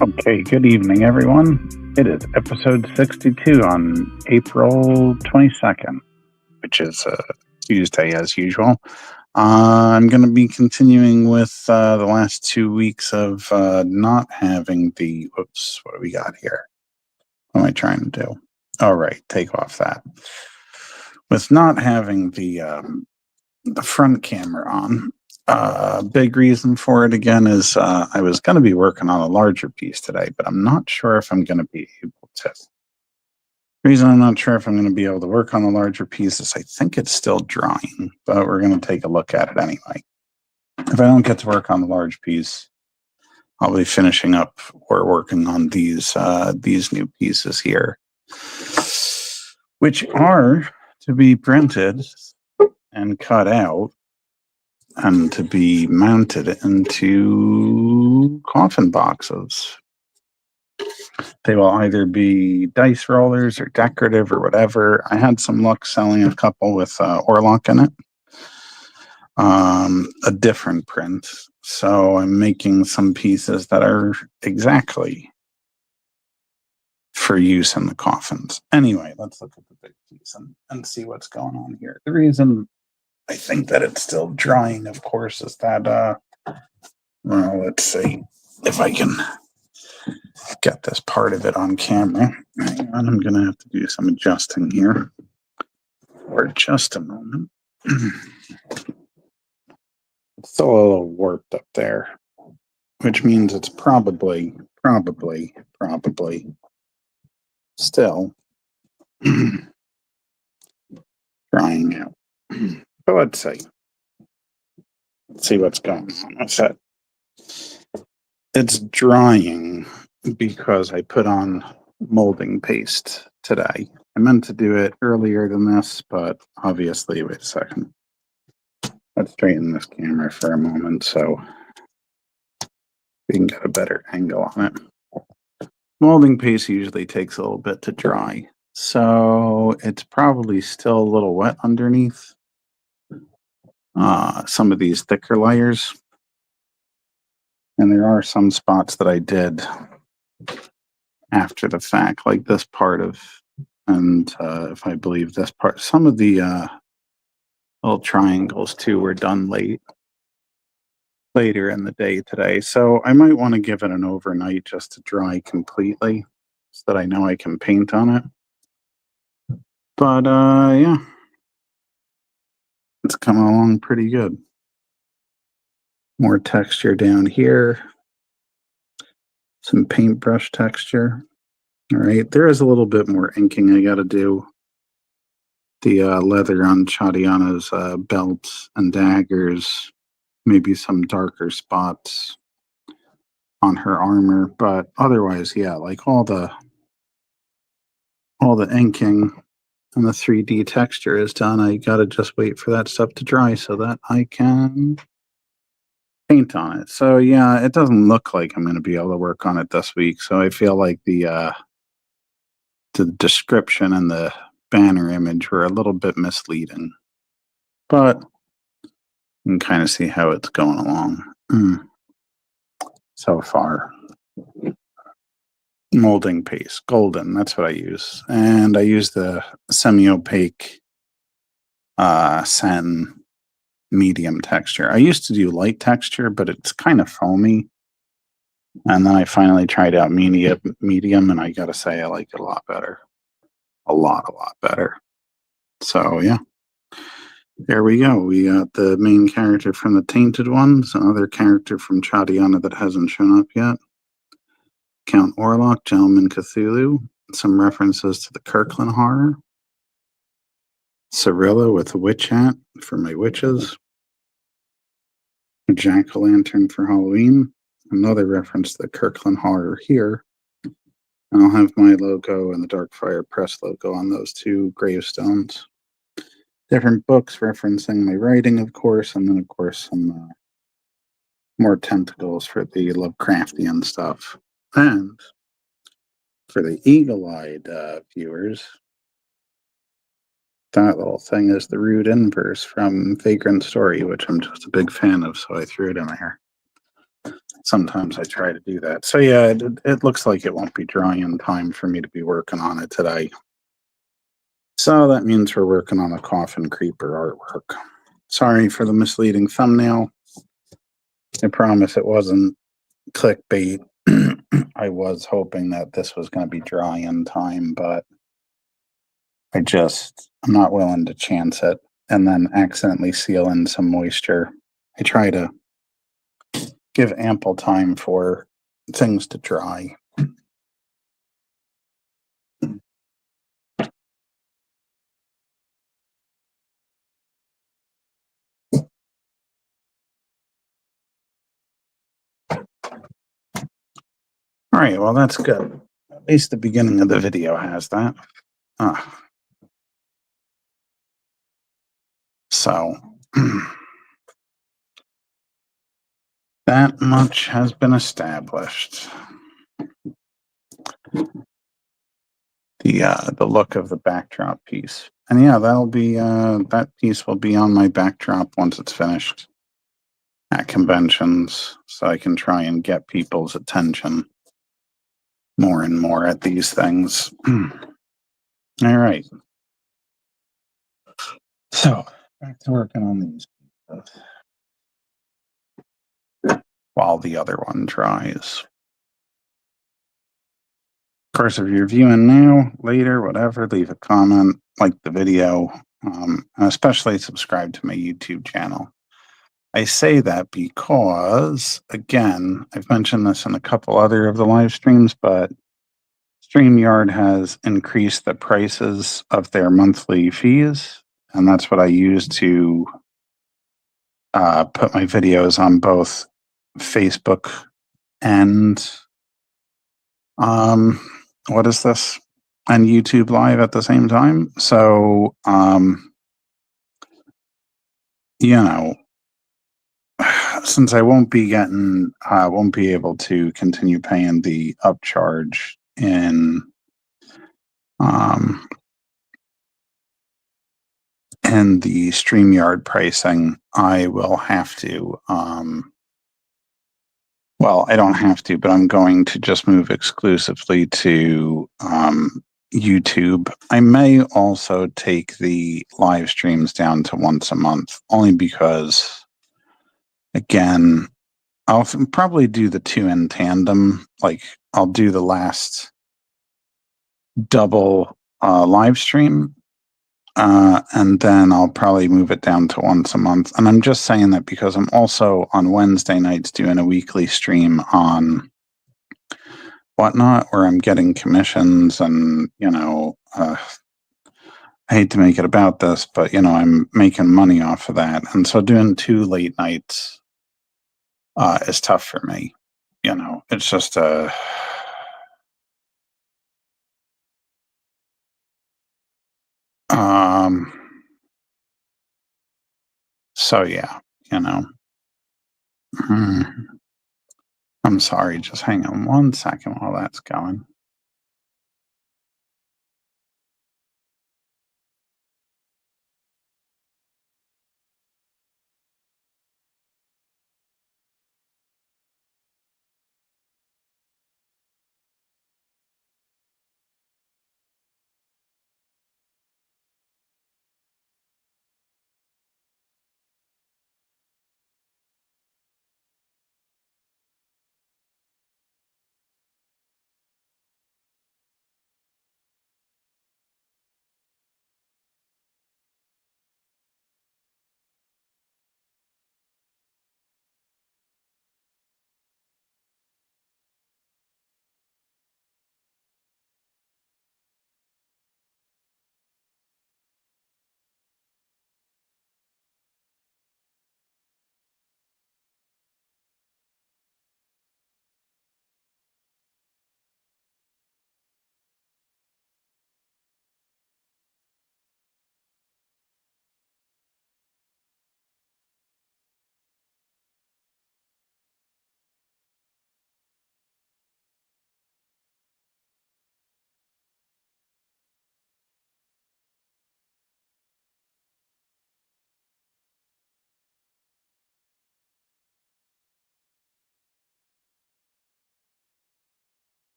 Okay, good evening, everyone. It is episode 62 on April 22nd, which is Tuesday as usual. I'm going to be continuing with the last 2 weeks of not having the. Whoops, what do we got here? What am I trying to do? All right, take off that. With not having the front camera on, big reason for it again is I was going to be working on a larger piece today, but I'm not sure if I'm going to be able to. The reason I'm not sure if I'm going to be able to work on a larger piece is I think it's still drying, but we're going to take a look at it anyway. If I don't get to work on the large piece, I'll be finishing up or working on these new pieces here, which are to be printed and cut out and to be mounted into coffin boxes. They will either be dice rollers or decorative or whatever. I had some luck selling a couple with Orlock in it, a different print. So I'm making some pieces that are exactly for use in the coffins. Anyway, let's look at the big piece and see what's going on here. The reason I think that it's still drying, of course, is that, well, let's see if I can get this part of it on camera. Hang on, I'm going to have to do some adjusting here for just a moment. It's still a little warped up there, which means it's probably still drying out. But let's see. Let's see what's going on with it. It's drying because I put on molding paste today. I meant to do it earlier than this, but obviously, wait a second. Let's straighten this camera for a moment so we can get a better angle on it. Molding paste usually takes a little bit to dry, so it's probably still a little wet underneath some of these thicker layers. And there are some spots that I did after the fact, like this part of, and if I believe this part, some of the little triangles too were done later in the day today. So I might want to give it an overnight just to dry completely so that I know I can paint on it. But yeah, it's coming along pretty good. More texture down here. Some paintbrush texture. All right, there is a little bit more inking I got to do. The leather on Chadiana's belts and daggers, maybe some darker spots on her armor, but otherwise, yeah, like all the inking and the 3D texture is done. I gotta just wait for that stuff to dry so that I can paint on it. So yeah, it doesn't look like I'm gonna be able to work on it this week. So I feel like the description and the banner image were a little bit misleading, but you can kind of see how it's going along so far. Molding paste, golden, that's what I use. And I use the semi-opaque satin medium texture. I used to do light texture, but it's kind of foamy. And then I finally tried out medium, and I gotta say I like it a lot better. A lot better. So yeah. There we go. We got the main character from the Tainted Ones, another character from Chadiana that hasn't shown up yet. Count Orlock, Gentleman Cthulhu, some references to the Kirkland horror. Cirilla with a witch hat for my witches. A jack-o'-lantern for Halloween. Another reference to the Kirkland horror here. And I'll have my logo and the Darkfire Press logo on those two gravestones. Different books referencing my writing, of course, and then, of course, some more tentacles for the Lovecraftian stuff. And for the eagle-eyed viewers, that little thing is the rude inverse from Vagrant Story, which I'm just a big fan of, so I threw it in there. sometimes I try to do that. So yeah, it looks like it won't be dry in time for me to be working on it today. So that means we're working on the coffin creeper artwork. Sorry for the misleading thumbnail. I promise it wasn't clickbait. I was hoping that this was going to be dry in time, but I'm not willing to chance it and then accidentally seal in some moisture. I try to give ample time for things to dry. All right, well, that's good. At least the beginning of the video has that. So that much has been established. The look of the backdrop piece. And yeah, that piece will be on my backdrop once it's finished at conventions, so I can try and get people's attention more and more at these things. All right. So back to working on these while the other one dries. Of course, if you're viewing now, later, whatever, leave a comment, like the video, and especially subscribe to my YouTube channel. I say that because, again, I've mentioned this in a couple other of the live streams, but StreamYard has increased the prices of their monthly fees, and that's what I use to put my videos on both Facebook and what is this? And YouTube Live at the same time. So, you know, since I won't be able to continue paying the upcharge um, in the StreamYard pricing, I will have to, well, I don't have to, but I'm going to just move exclusively to YouTube. I may also take the live streams down to once a month, only because, again, I'll probably do the two in tandem. Like, I'll do the last double live stream, and then I'll probably move it down to once a month. And I'm just saying that because I'm also on Wednesday nights doing a weekly stream on Whatnot, where I'm getting commissions, and I hate to make it about this, but I'm making money off of that, and so doing two late nights is tough for me. It's just a so yeah, you know. I'm sorry, just hang on one second while that's going.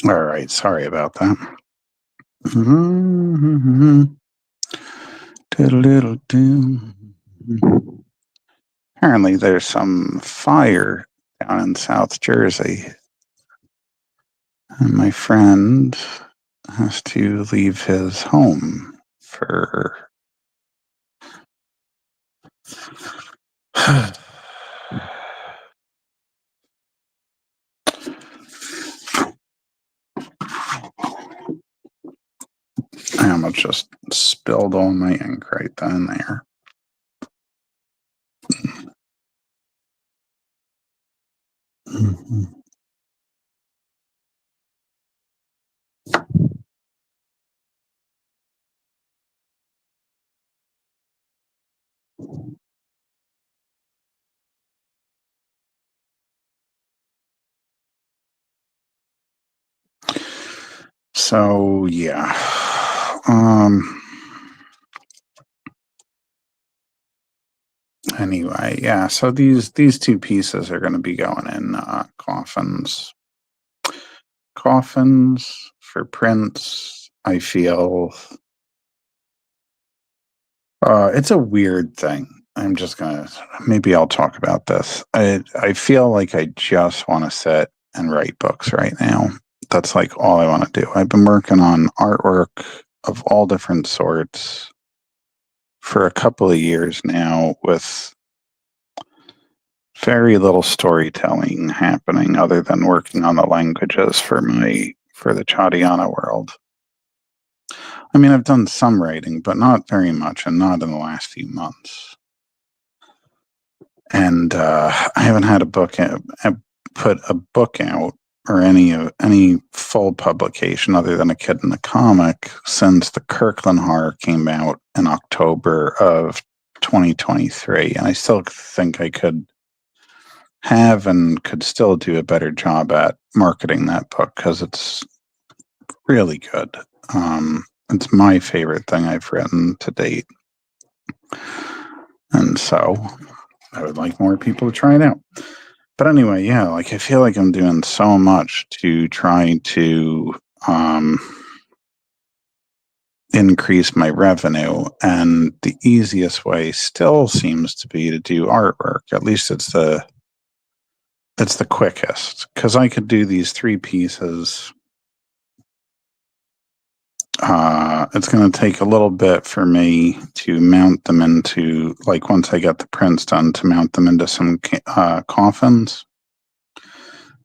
All right, sorry about that. Mm-hmm. Apparently, there's some fire down in South Jersey, and my friend has to leave his home for. I almost just spilled all my ink right then and there. Mm-hmm. So yeah. Anyway, yeah. So these two pieces are going to be going in coffins. Coffins for prints. I feel it's a weird thing. I'm just gonna maybe I'll talk about this. I feel like I just want to sit and write books right now. That's like all I want to do. I've been working on artwork of all different sorts for a couple of years now with very little storytelling happening other than working on the languages for the Chadiana world. I mean, I've done some writing, but not very much, and not in the last few months. And I haven't had put a book out or any full publication other than a kid in the comic since the Kirkland horror came out in October of 2023, and I still think I could have and could still do a better job at marketing that book because it's really good. It's my favorite thing I've written to date. And so I would like more people to try it out. But anyway, yeah, like I feel like I'm doing so much to try to increase my revenue. And the easiest way still seems to be to do artwork. At least it's the quickest because I could do these three pieces. It's going to take a little bit for me to mount them into, like, once I get the prints done, to mount them into some coffins.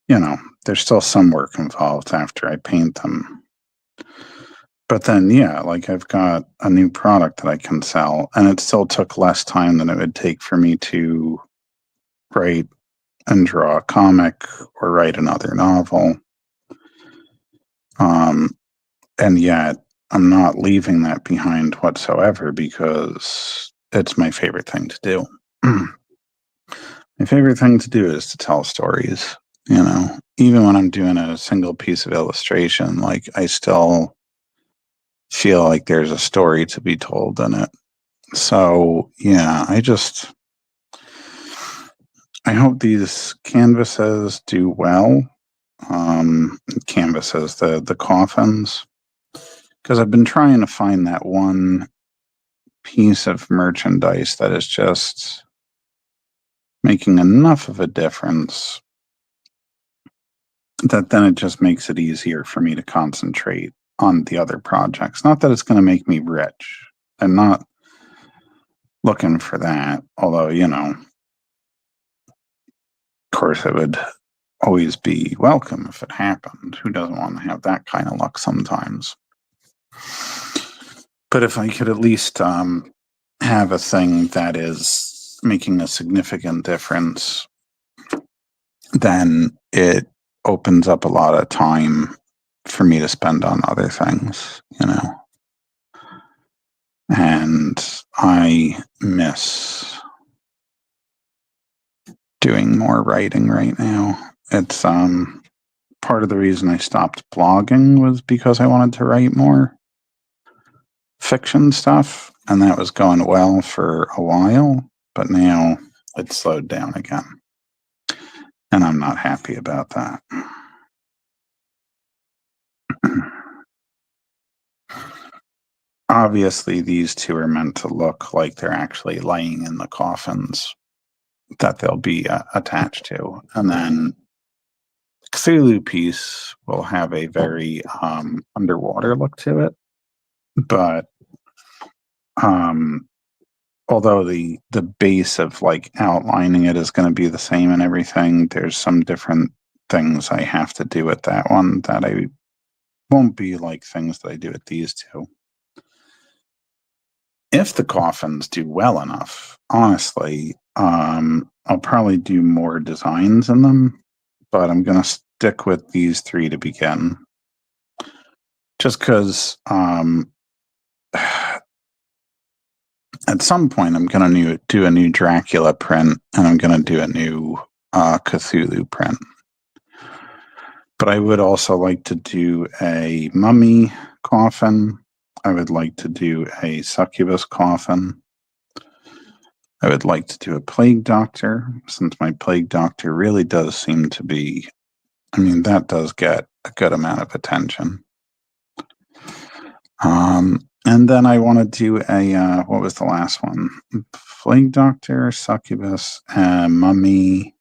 You know, there's still some work involved after I paint them. But then, yeah, like I've got a new product that I can sell, and it still took less time than it would take for me to write and draw a comic or write another novel. And yet I'm not leaving that behind whatsoever because it's my favorite thing to do. My favorite thing to do is to tell stories, you know, even when I'm doing a single piece of illustration, like I still feel like there's a story to be told in it. So, yeah, I hope these canvases do well. Canvases, the coffins, because I've been trying to find that one piece of merchandise that is just making enough of a difference that then it just makes it easier for me to concentrate on the other projects. Not that it's going to make me rich. I'm not looking for that, although, you know, of course, it would always be welcome if it happened. Who doesn't want to have that kind of luck sometimes? But if I could at least have a thing that is making a significant difference, then it opens up a lot of time for me to spend on other things, you know. And I miss doing more writing right now. It's part of the reason I stopped blogging was because I wanted to write more fiction stuff, and that was going well for a while, but now it's slowed down again. And I'm not happy about that. Obviously, these two are meant to look like they're actually laying in the coffins that they'll be attached to. And then Cthulhu piece will have a very underwater look to it. But um, although the base of like outlining it is going to be the same and everything, there's some different things I have to do with that one that I won't be like things that I do with these two. If the coffins do well enough, honestly, I'll probably do more designs in them, but I'm going to stick with these three to begin. Just because at some point I'm going to do a new Dracula print and I'm going to do a new Cthulhu print. But I would also like to do a mummy coffin. I would like to do a succubus coffin. I would like to do a plague doctor, since my plague doctor really does seem to be, I mean, that does get a good amount of attention. And then I want to do a, what was the last one? Plague doctor, succubus, mummy.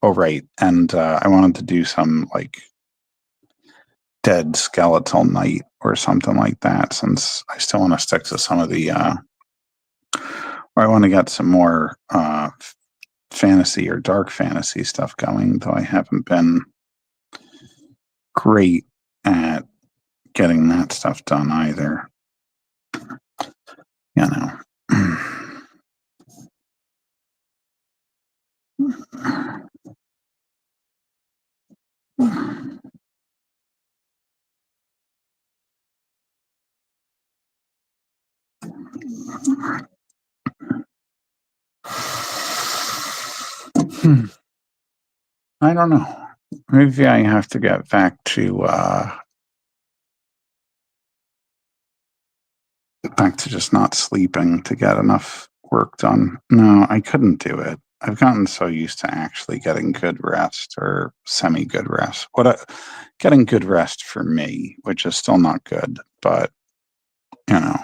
Oh, right. And I wanted to do some like dead skeletal knight or something like that, since I still want to stick to some of the, or I want to get some more fantasy or dark fantasy stuff going, though I haven't been great at getting that stuff done either. You know. I don't know. Maybe I have to get back to just not sleeping to get enough work done. No, I couldn't do it. I've gotten so used to actually getting good rest or semi good rest. Getting good rest for me, which is still not good, but you know,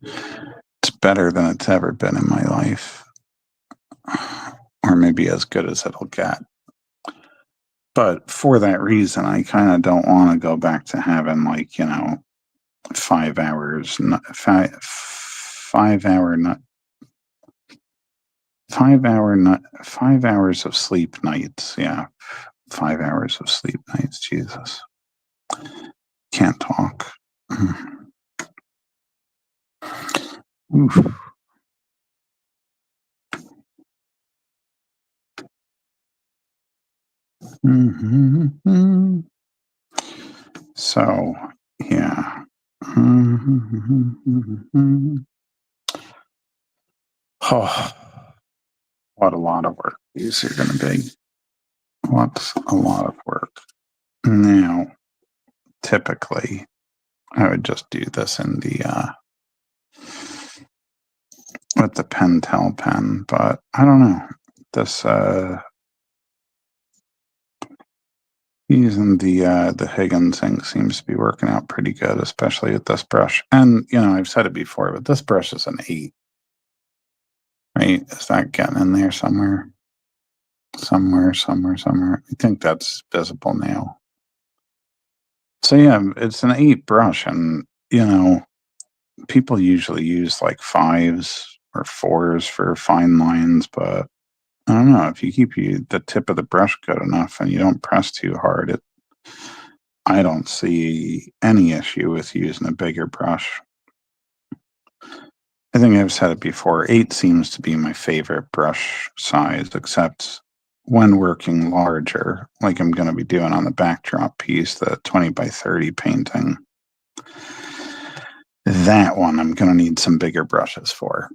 it's better than it's ever been in my life, or maybe as good as it'll get. But for that reason, I kind of don't want to go back to having like 5 hours, 5 hour, not 5 hours of sleep nights. Yeah, 5 hours of sleep nights. Jesus, can't talk. Oof. Mm-hmm. So, yeah. Mm-hmm. Oh, what a lot of work these are going to be. What's a lot of work. Now, typically, I would just do this in the with the Pentel pen, but I don't know. This using the Higgins ink seems to be working out pretty good, especially with this brush. And I've said it before, but this brush is an 8. Right? Is that getting in there somewhere? Somewhere. I think that's visible now. So yeah, it's an 8 brush, and people usually use like 5s or 4s for fine lines, but I don't know, if you keep the tip of the brush good enough and you don't press too hard, I don't see any issue with using a bigger brush. I think I've said it before, 8 seems to be my favorite brush size, except when working larger, like I'm going to be doing on the backdrop piece, the 20 by 30 painting. That one I'm going to need some bigger brushes for.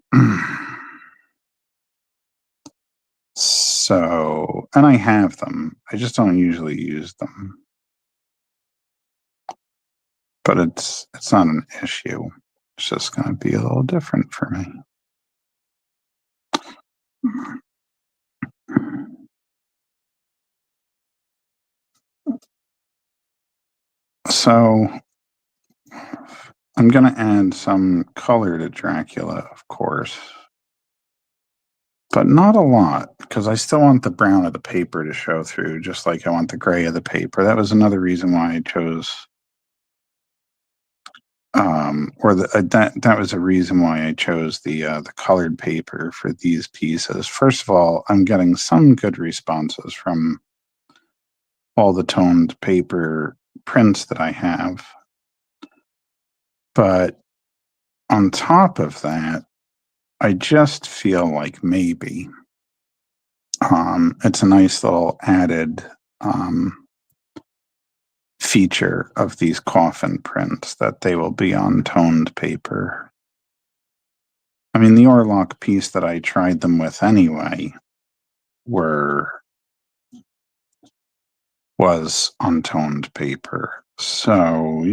So, and I have them. I just don't usually use them. But it's not an issue. It's just going to be a little different for me. So, I'm going to add some color to Dracula, of course, but not a lot because I still want the brown of the paper to show through, just like I want the gray of the paper. That was another reason why I chose, that was a reason why I chose the colored paper for these pieces. First of all, I'm getting some good responses from all the toned paper prints that I have, but on top of that, I just feel like maybe it's a nice little added feature of these coffin prints that they will be on toned paper. I mean, the Orlock piece that I tried them with anyway was on toned paper. So,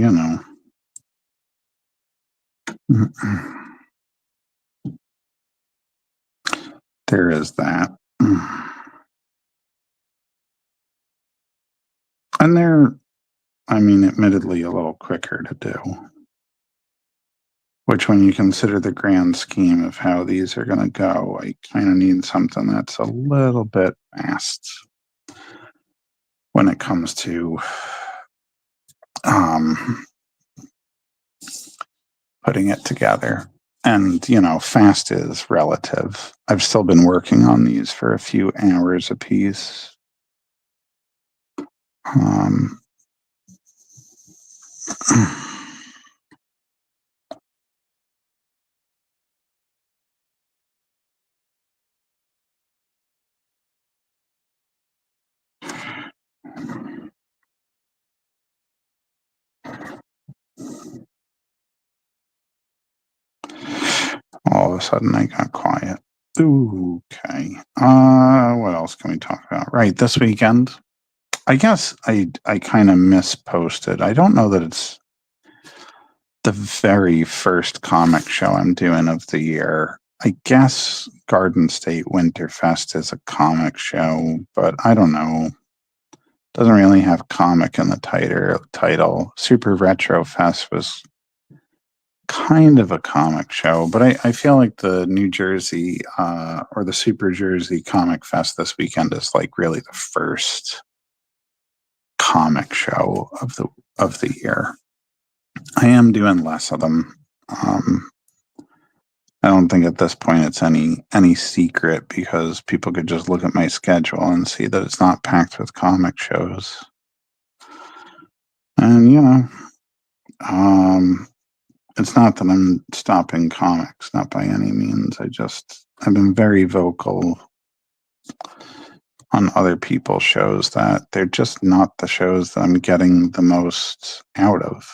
there is that. And they're, I mean, admittedly a little quicker to do. Which, when you consider the grand scheme of how these are going to go, I kind of need something that's a little bit fast when it comes to putting it together. And, fast is relative. I've still been working on these for a few hours apiece. All of a sudden I got quiet. Okay. What else can we talk about? Right, this weekend. I guess I kind of misposted. I don't know that it's the very first comic show I'm doing of the year. I guess Garden State Winterfest is a comic show, but I don't know. Doesn't really have comic in the title. Super Retro Fest was kind of a comic show, but I feel like the New Jersey or the Super Jersey Comic Fest this weekend is like really the first comic show of the year. I am doing less of them. I don't think at this point it's any secret because people could just look at my schedule and see that it's not packed with comic shows. And it's not that I'm stopping comics, not by any means. I've been very vocal on other people's shows that they're just not the shows that I'm getting the most out of,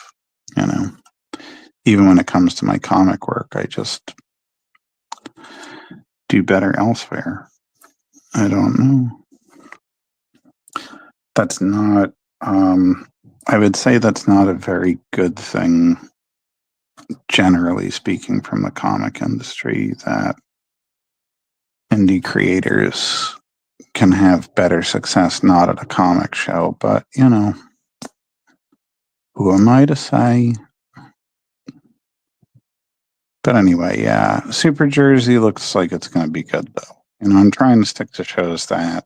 Even when it comes to my comic work, I just do better elsewhere. I don't know. That's not, I would say that's not a very good thing, generally speaking, from the comic industry, that indie creators can have better success not at a comic show, but who am I to say? But anyway, yeah, Super Jersey looks like it's going to be good, though. I'm trying to stick to shows that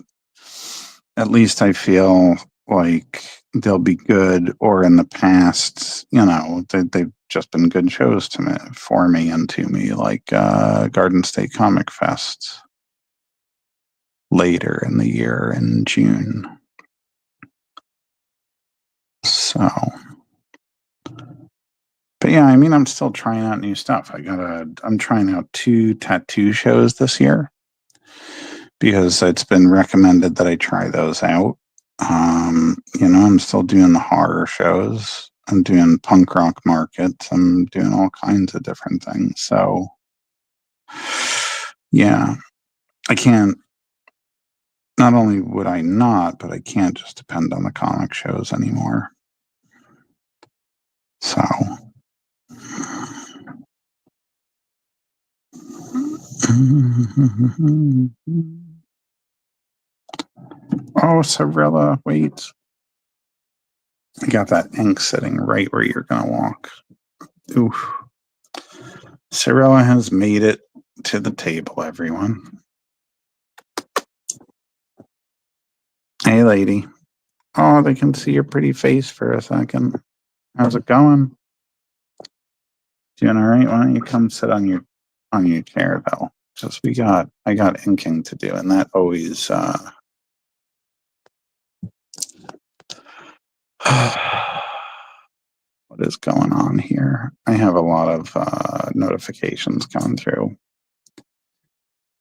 at least I feel like they'll be good, or in the past, they've just been good shows for me and to me, like Garden State Comic Fest later in the year in June. So, but yeah, I mean, I'm still trying out new stuff. I'm trying out 2 tattoo shows this year because it's been recommended that I try those out. I'm still doing the horror shows. I'm doing punk rock markets. I'm doing all kinds of different things. So, yeah, I can't, not only would I not, but I can't just depend on the comic shows anymore. So, oh, Cirilla, wait. I got that ink sitting right where you're going to walk. Oof. Cirilla has made it to the table, everyone. Hey, lady. Oh, they can see your pretty face for a second. How's it going? Doing all right? Why don't you come sit on your chair though? Just I got inking to do, and that always what is going on here? I have a lot of notifications coming through.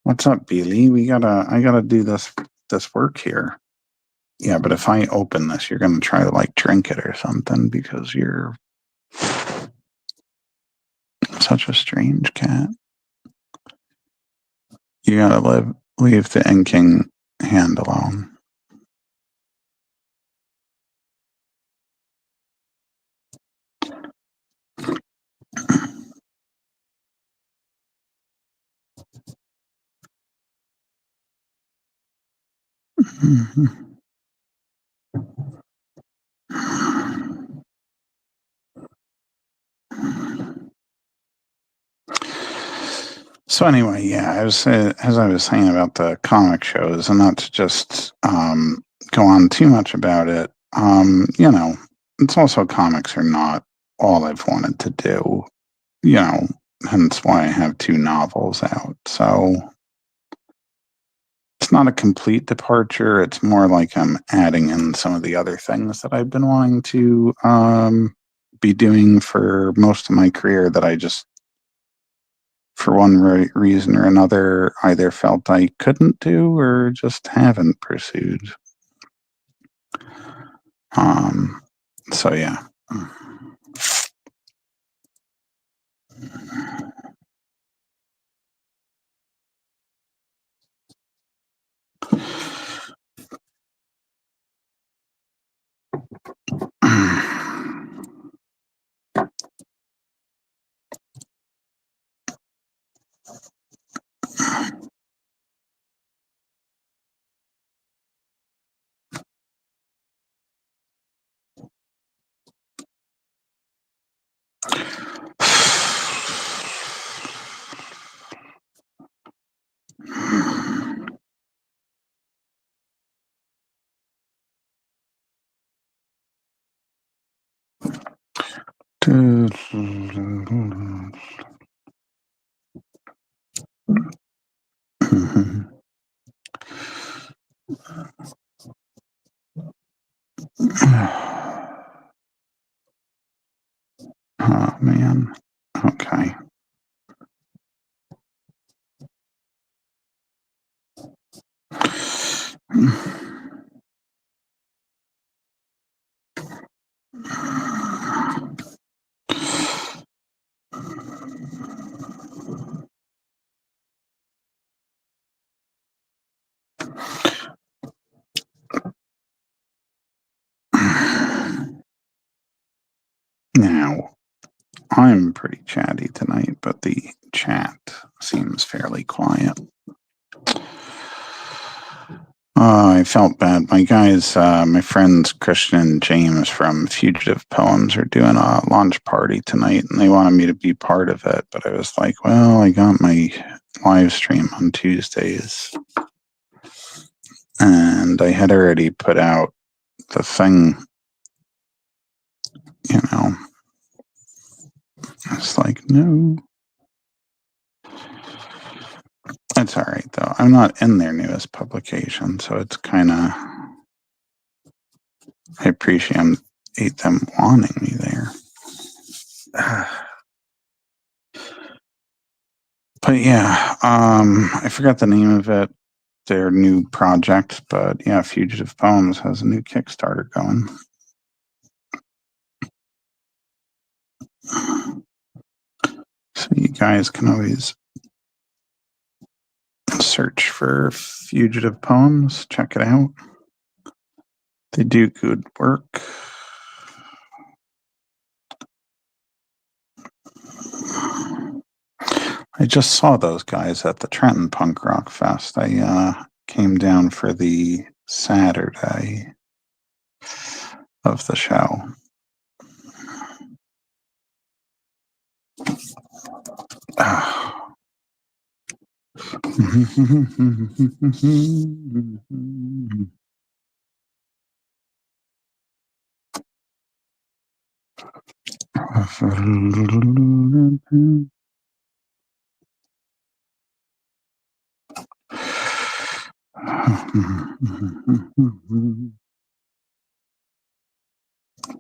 What's up, Billy? I gotta do this work here. Yeah, but if I open this, you're gonna try to like drink it or something because you're such a strange cat. You gotta leave the inking hand alone. So anyway, yeah, as I was saying about the comic shows, and not to just go on too much about it. It's also comics are not all I've wanted to do. You know, hence why I have two novels out. So it's not a complete departure. It's more like I'm adding in some of the other things that I've been wanting to be doing for most of my career that I just, for one reason or another, either felt I couldn't do or just haven't pursued. So yeah. Oh man. Okay. Now, I'm pretty chatty tonight, but the chat seems fairly quiet. I felt bad. My friends Christian and James from Fugitive Poems are doing a launch party tonight, and they wanted me to be part of it. But I was like, well, I got my live stream on Tuesdays, and I had already put out the thing. It's like, no. It's all right, though. I'm not in their newest publication, so it's kind of. I appreciate them wanting me there. But yeah, I forgot the name of it, their new project, but yeah, Fugitive Poems has a new Kickstarter going. So you guys can always search for Fugitive Poems, check it out. They do good work. I just saw those guys at the Trenton Punk Rock Fest. I came down for the Saturday of the show.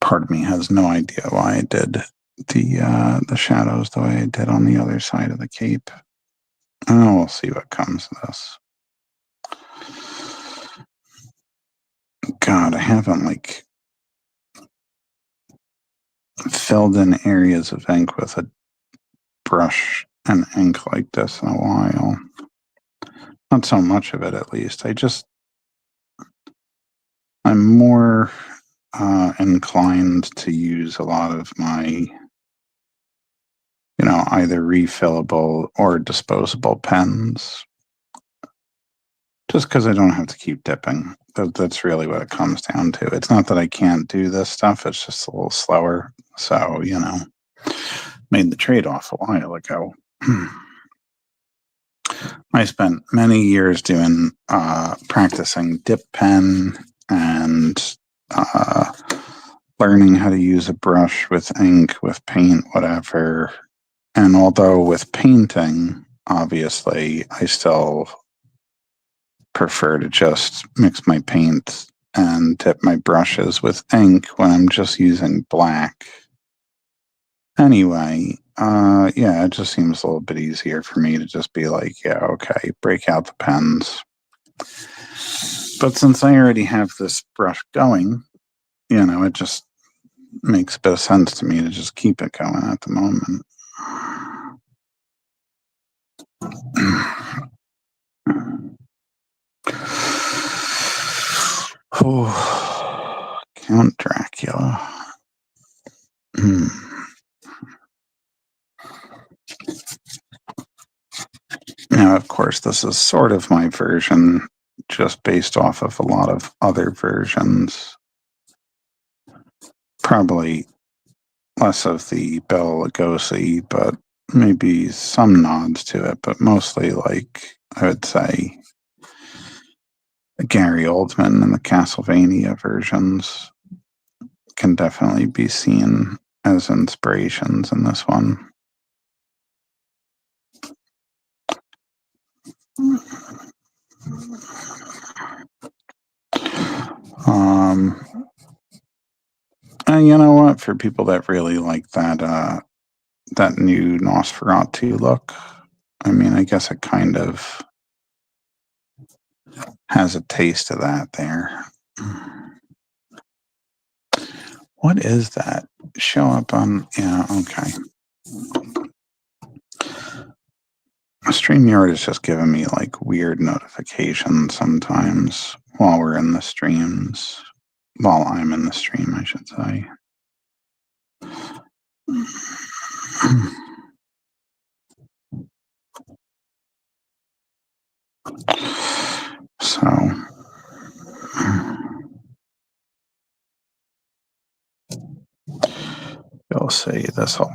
Part of me has no idea why I did the shadows the way I did on the other side of the cape. Oh, we'll see what comes of this. God, I haven't filled in areas of ink with a brush and ink like this in a while. Not so much of it, at least. I'm more inclined to use a lot of my, either refillable or disposable pens, just because I don't have to keep dipping. That's really what it comes down to. It's not that I can't do this stuff, it's just a little slower. So, made the trade off a while ago. I spent many years doing practicing dip pen and learning how to use a brush with ink, with paint, whatever. And although with painting, obviously, I still prefer to just mix my paint and dip my brushes with ink when I'm just using black. Anyway, yeah, it just seems a little bit easier for me to just be like, yeah, okay, break out the pens. But since I already have this brush going, it just makes a bit of sense to me to just keep it going at the moment. Oh, Count Dracula. Now, of course, this is sort of my version, just based off of a lot of other versions. Probably less of the Bela Lugosi, but maybe some nods to it, but mostly I would say Gary Oldman and the Castlevania versions can definitely be seen as inspirations in this one. And you know what? For people that really like that new Nosferatu look, I mean, I guess it kind of has a taste of that there. What is that? Show up on, yeah, okay. StreamYard is just giving me weird notifications sometimes while we're in the streams. While I'm in the stream, I should say. So, you'll see this will.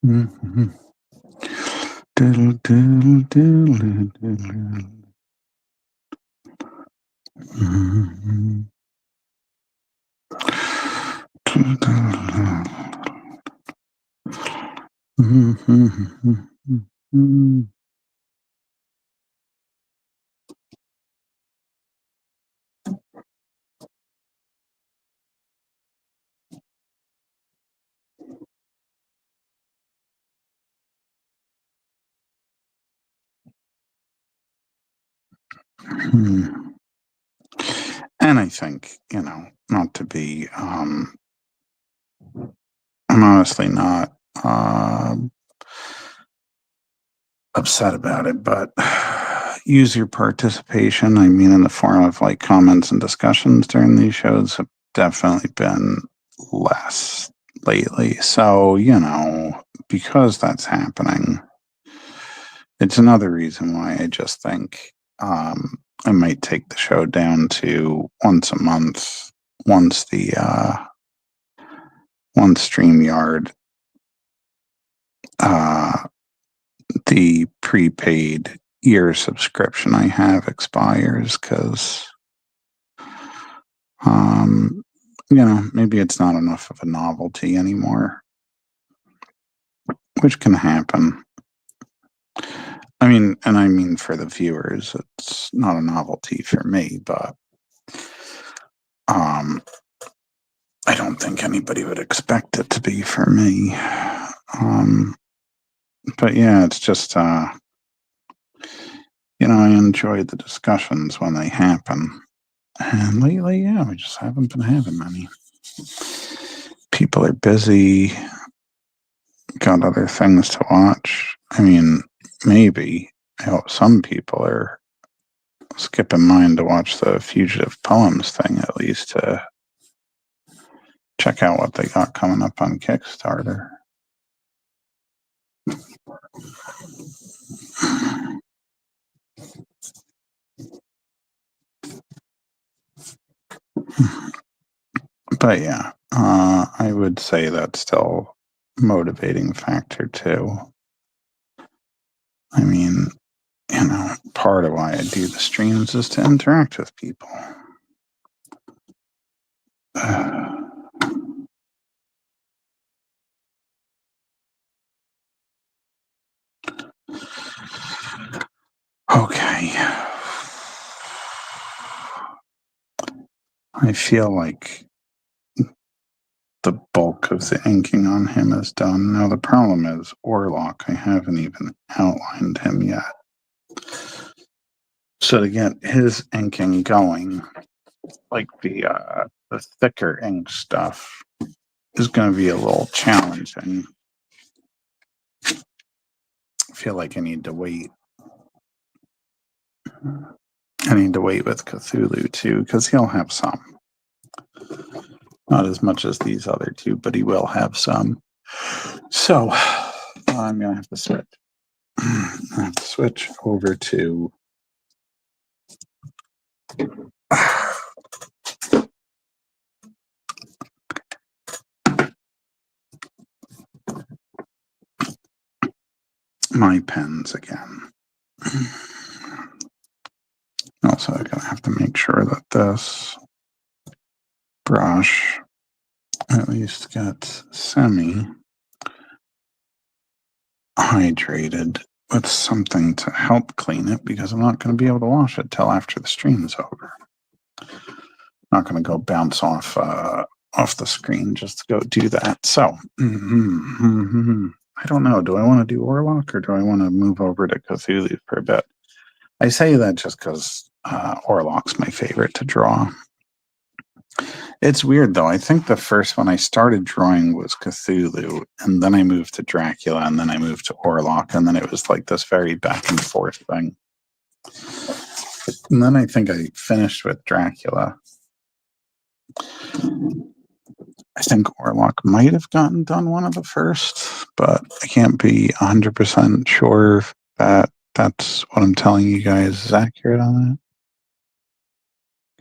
Mhm. Diddle, diddle, diddle, diddle. Mhm. Mhm. Hmm. And I think, not to be, I'm honestly not upset about it, but use your participation. I mean, in the form of like comments and discussions during these shows have definitely been less lately. So, because that's happening, it's another reason why I just think I might take the show down to once a month once once StreamYard uh the prepaid year subscription I have expires because um maybe it's not enough of a novelty anymore, which can happen. I mean for the viewers, it's not a novelty for me, but um I don't think anybody would expect it to be for me. Um but yeah, it's just I enjoy the discussions when they happen. And lately, yeah, we just haven't been having many. People are busy, got other things to watch. I mean, maybe. I hope some people are skipping mine to watch the Fugitive Poems thing at least to check out what they got coming up on Kickstarter. But yeah, I would say that's still a motivating factor too. I mean, part of why I do the streams is to interact with people. Okay. I feel like the bulk of the inking on him is done. Now, the problem is Orlok, I haven't even outlined him yet. So to get his inking going, like the thicker ink stuff, is going to be a little challenging. I feel like I need to wait. I need to wait with Cthulhu too, because he'll have some. Not as much as these other two, but he will have some. So I'm going to have to switch. I have to switch over to my pens again. Also, I'm going to have to make sure that this brush at least gets semi hydrated with something to help clean it because I'm not going to be able to wash it till after the stream's over. Not going to go bounce off the screen just to go do that. So, I don't know. Do I want to do Orlok or do I want to move over to Cthulhu for a bit? I say that just because Orlok's my favorite to draw. It's weird though. I think the first one I started drawing was Cthulhu, and then I moved to Dracula, and then I moved to Orlok, and then it was like this very back and forth thing. And then I think I finished with Dracula. I think Orlok might have gotten done one of the first, but I can't be 100% sure that that's what I'm telling you guys is accurate on that.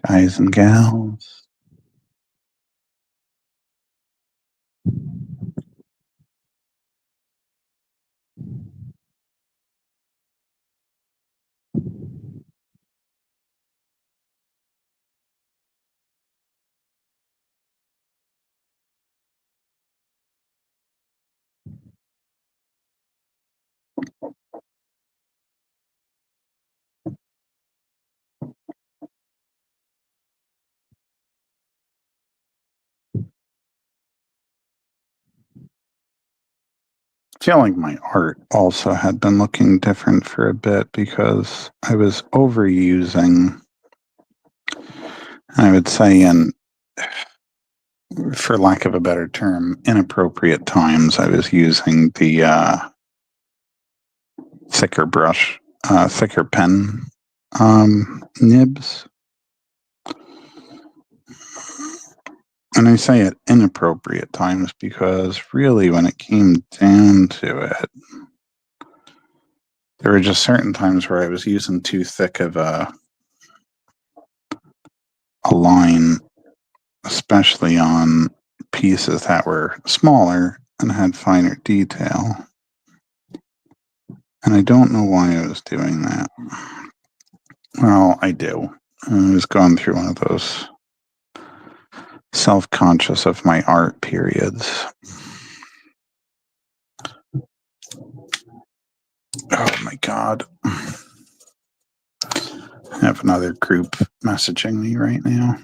Guys and gals. Feel like my art also had been looking different for a bit because I was overusing, I would say, in, for lack of a better term, inappropriate times. I was using the thicker brush, thicker pen nibs. And I say at inappropriate times because really, when it came down to it, there were just certain times where I was using too thick of a line, especially on pieces that were smaller and had finer detail. And I don't know why I was doing that. Well, I do. I was going through one of those self-conscious of my art periods. Oh my God. I have another group messaging me right now.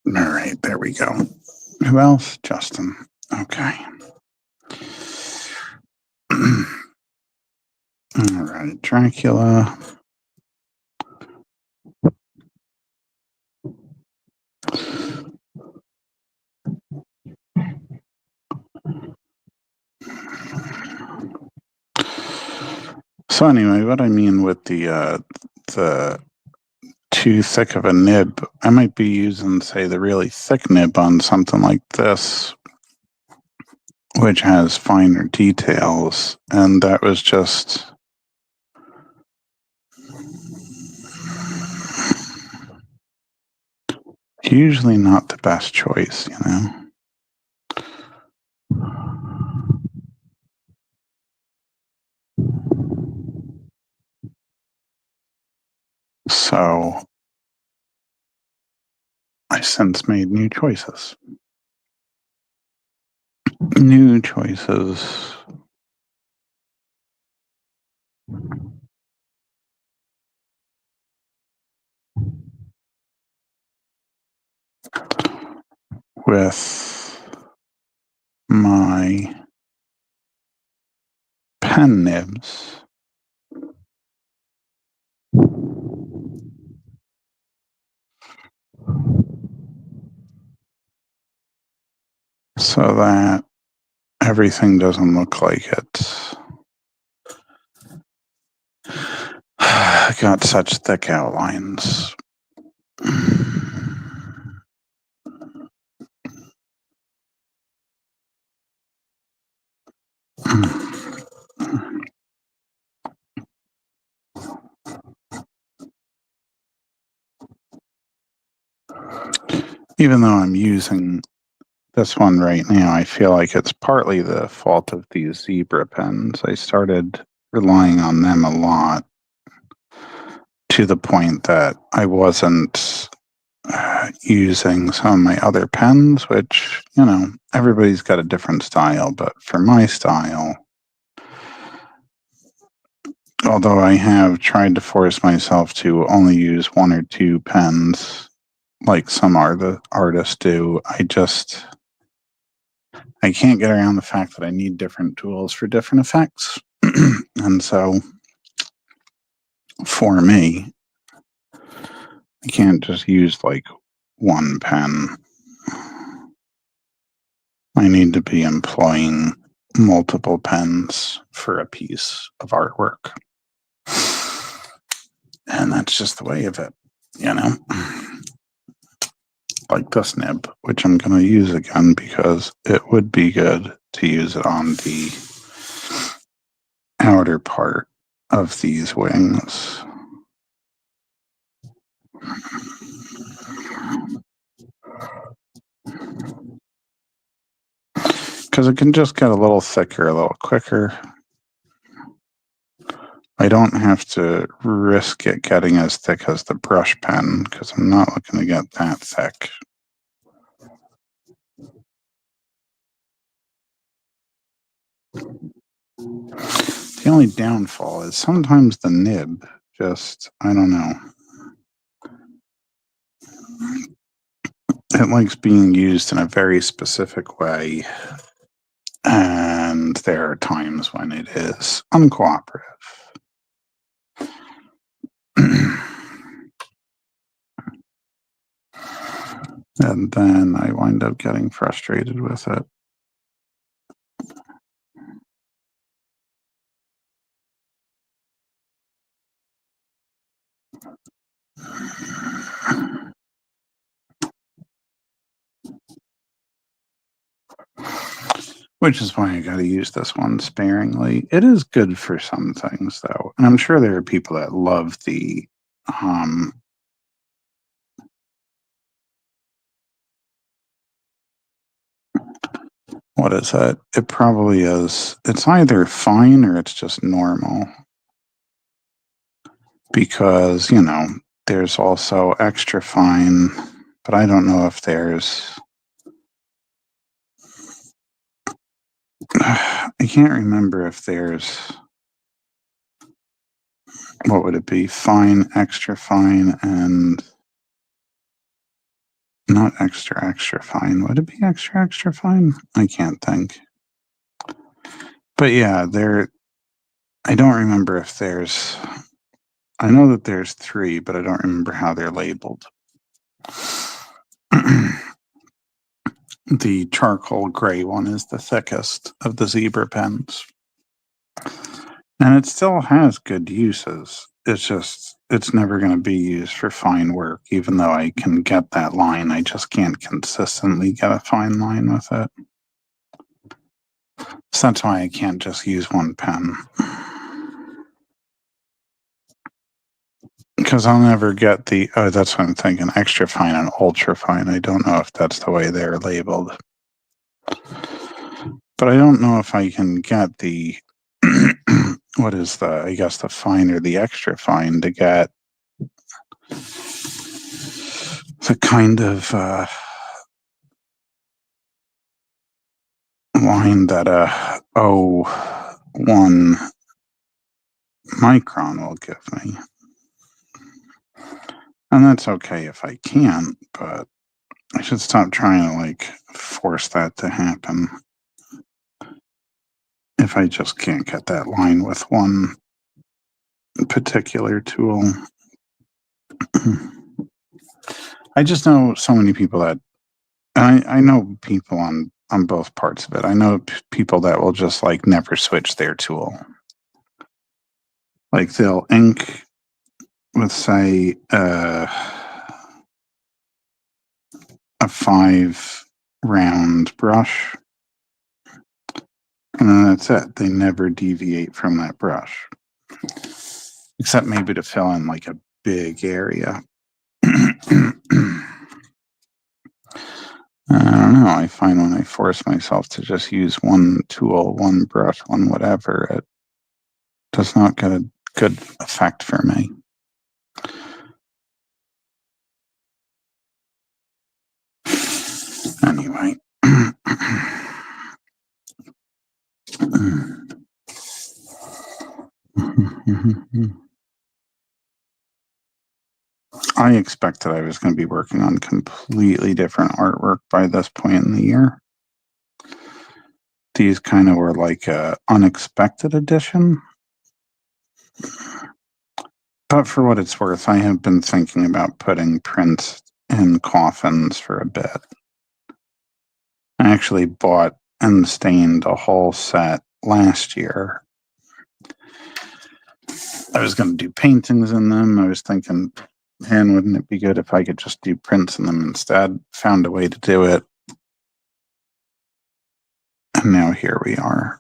All right, there we go. Who else? Justin. Okay. All right, Dracula. So anyway, what I mean with the too thick of a nib, I might be using, say, the really thick nib on something like this, which has finer details, and that was just usually not the best choice, you know? So I since made new choices. New choices. With my pen nibs. So that everything doesn't look like it's got such thick outlines. Even though I'm using this one right now, I feel like it's partly the fault of these zebra pens. I started relying on them a lot to the point that I wasn't using some of my other pens, which, you know, everybody's got a different style, but for my style, although I have tried to force myself to only use one or two pens like some artists do. I can't get around the fact that I need different tools for different effects. And so for me, I can't just use like one pen. I need to be employing multiple pens for a piece of artwork. And that's just the way of it, you know? Like this nib, which I'm going to use again because it would be good to use it on the outer part of these wings. Because it can just get a little thicker, a little quicker. I don't have to risk it getting as thick as the brush pen because I'm not looking to get that thick. The only downfall is sometimes the nib just, I don't know. It likes being used in a very specific way. And there are times when it is uncooperative. And then I wind up getting frustrated with it. Which is why I got to use this one sparingly. It is good for some things, though. And I'm sure there are people that love the what is it? It probably is. It's either fine or it's just normal. Because, you know, there's also extra fine, but I don't know if there's. I can't remember if there's. What would it be? Fine, extra fine, and not extra, extra fine. Would it be extra, extra fine? I can't think. But yeah, I don't remember if there's. I know that there's 3, but I don't remember how they're labeled. The charcoal gray one is the thickest of the zebra pens. And it still has good uses. It's never going to be used for fine work, even though I can get that line. I just can't consistently get a fine line with it. So that's why I can't just use one pen. Because I'll never get that's what I'm thinking, extra fine and ultra fine. I don't know if that's the way they're labeled. But I don't know if I can get the, what is I guess the fine or the extra fine to get the kind of line that a 0.1 micron will give me. And that's okay if I can't, but I should stop trying to like force that to happen. If I just can't get that line with one particular tool. I just know so many people that I know people on both parts of it. I know people that will just like never switch their tool. Like they'll ink with say a 5 round brush, and then that's it. They never deviate from that brush, except maybe to fill in like a big area. I don't know. I find when I force myself to just use one tool, one brush, one whatever, it does not get a good effect for me. Anyway. I expected I was going to be working on completely different artwork by this point in the year. These kind of were like a unexpected addition. But for what it's worth, I have been thinking about putting prints in coffins for a bit. I actually bought and stained a whole set last year. I was going to do paintings in them. I was thinking, man, wouldn't it be good if I could just do prints in them instead? Found a way to do it. And now here we are.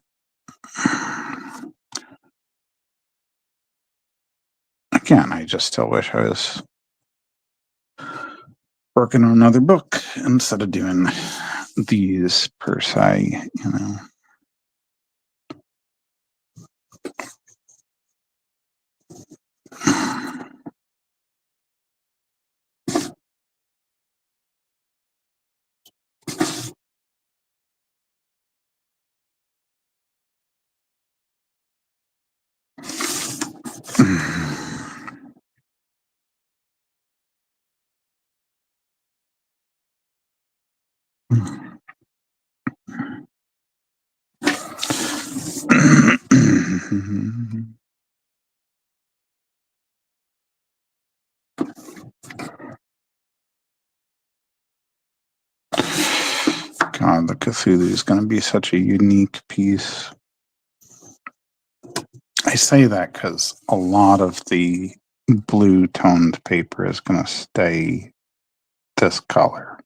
Again, I just still wish I was working on another book instead of doing these per se, you know. God, the Cthulhu is going to be such a unique piece. I say that because a lot of the blue toned paper is going to stay this color,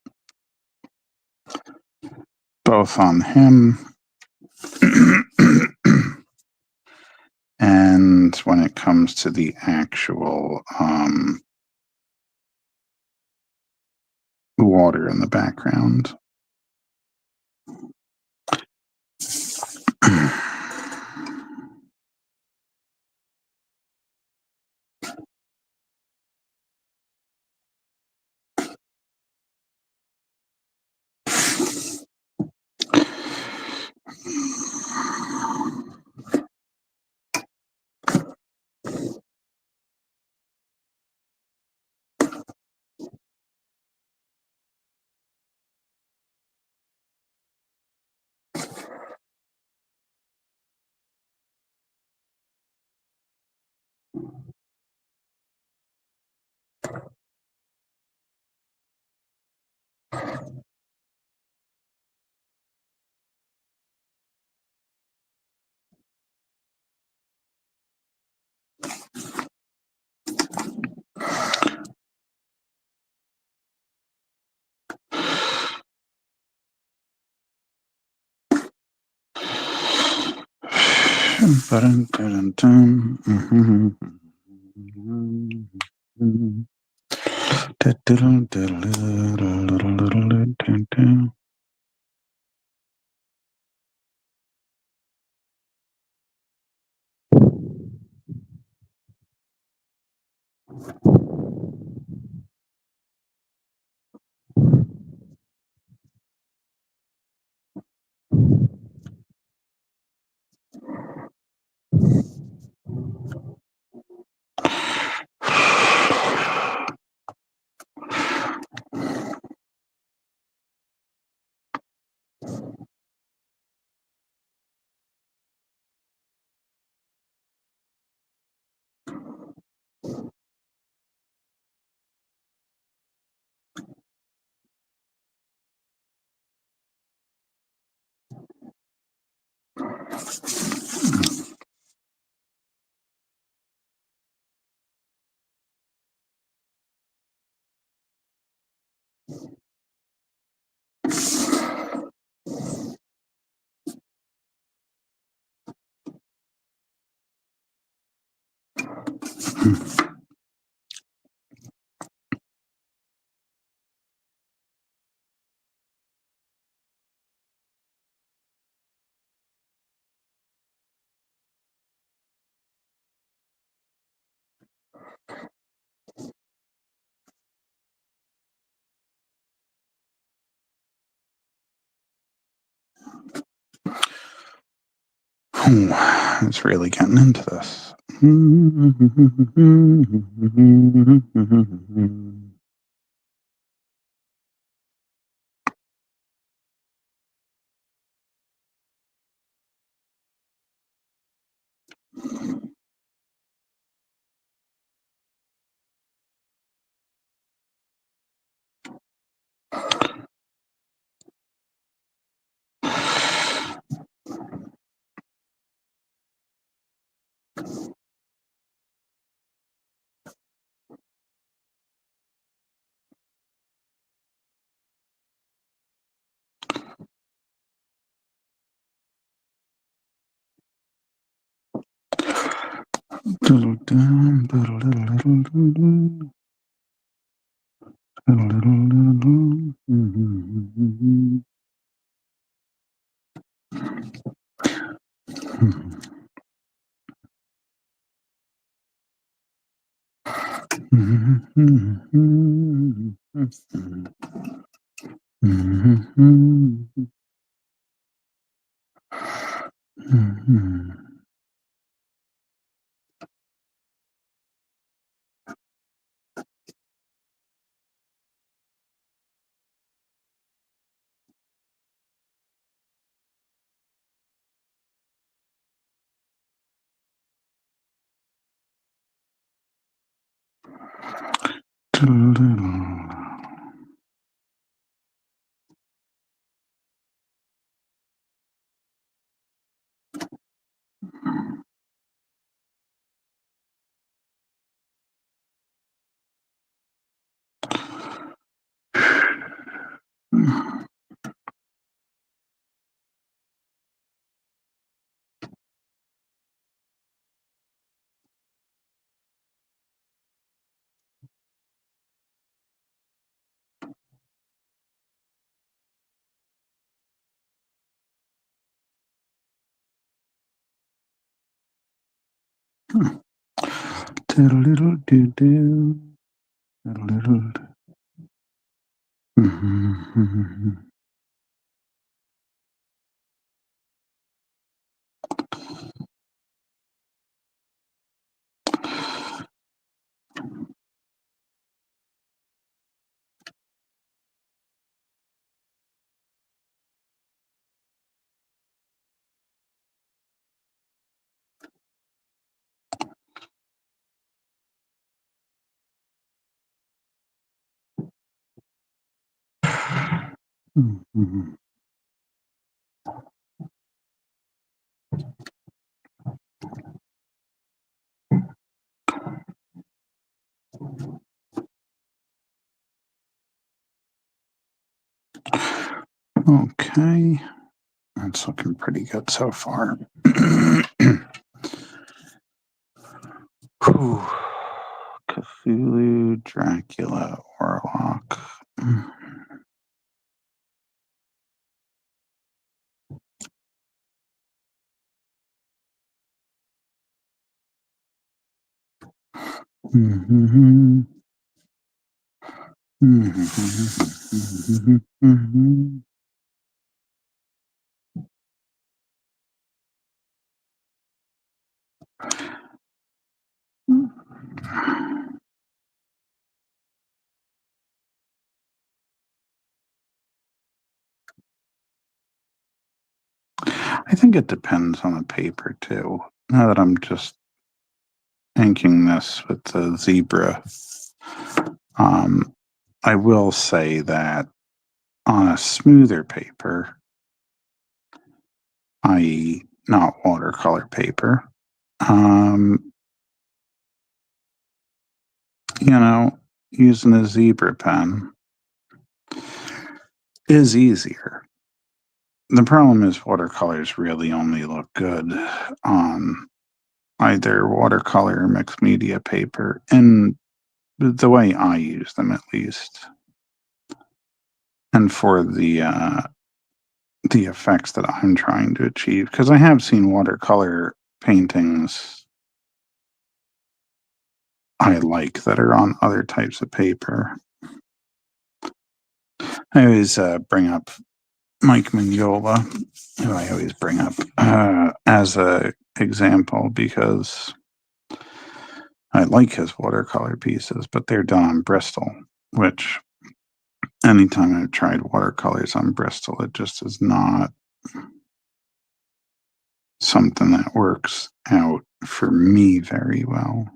both on him and when it comes to the actual water in the background. It's really getting into this. Okay, that's looking pretty good so far. Whew. Cthulhu, Dracula, Warlock. I think it depends on the paper too. Now that I'm just inking this with the zebra, I will say that on a smoother paper, i.e., not watercolor paper, um, using a zebra pen is easier. The problem is watercolors really only look good on either watercolor or mixed media paper, and the way I use them at least. And for the effects that I'm trying to achieve, because I have seen watercolor paintings I like that are on other types of paper. I always bring up Mike Mignola, who I always bring up as a example because I like his watercolor pieces, but they're done on Bristol, which anytime I've tried watercolors on Bristol, it just is not something that works out for me very well.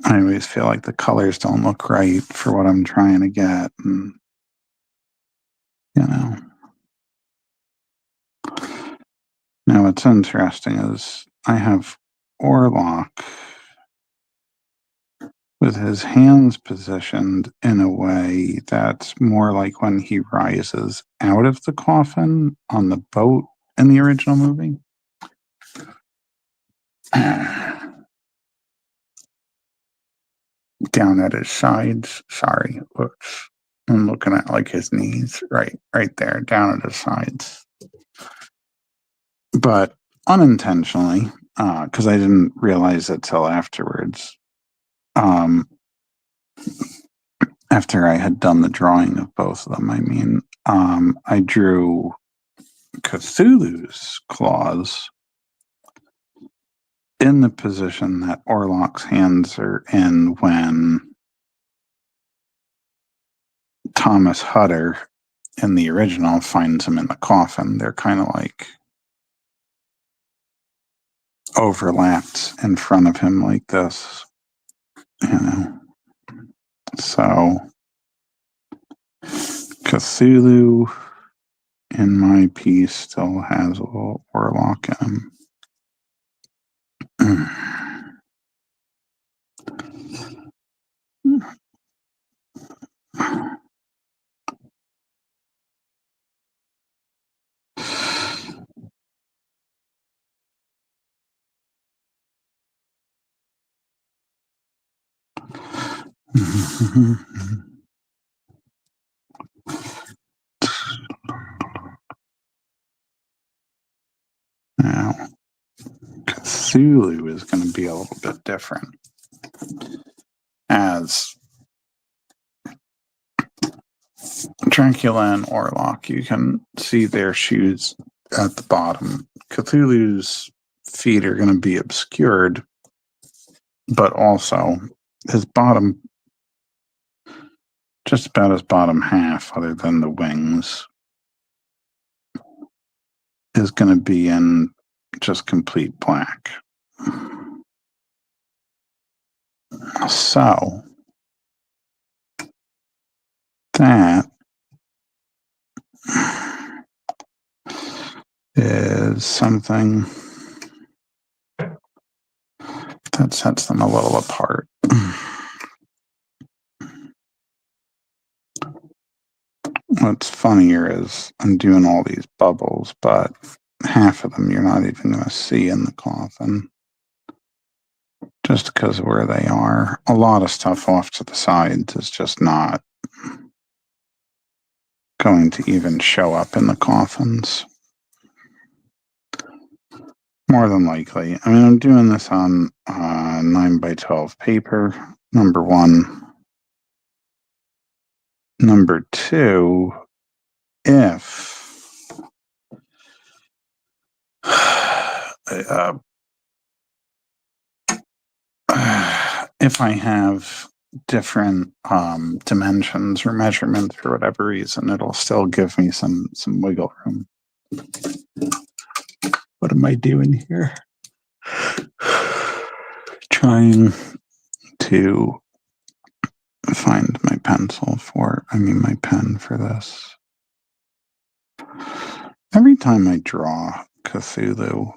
I always feel like the colors don't look right for what I'm trying to get. And, you know. Now, what's interesting is I have Orlock with his hands positioned in a way that's more like when he rises out of the coffin on the boat in the original movie. Down at his sides. Sorry, whoops. I'm looking at like his knees, right there, down at his sides. But unintentionally, because I didn't realize it till afterwards. After I had done the drawing of both of them, I mean, I drew Cthulhu's claws in the position that Orlock's hands are in when Thomas Hutter in the original finds him in the coffin. They're kind of like overlapped in front of him like this, you know. So Cthulhu in my piece still has a little Orlock in him. Now, Cthulhu is going to be a little bit different. As Dracula and Orlock, you can see their shoes at the bottom. Cthulhu's feet are going to be obscured, but also his bottom, just about his bottom half, other than the wings, is going to be in just complete black. So that is something that sets them a little apart. What's funnier is I'm doing all these bubbles, but half of them you're not even going to see in the coffin just because of where they are. A lot of stuff off to the sides is just not going to even show up in the coffins. More than likely. I mean, I'm doing this on 9x12 paper, number one. Number two, if if I have different dimensions or measurements for whatever reason, it'll still give me some wiggle room. What am I doing here? Trying to find my my pen for this. Every time I draw Cthulhu,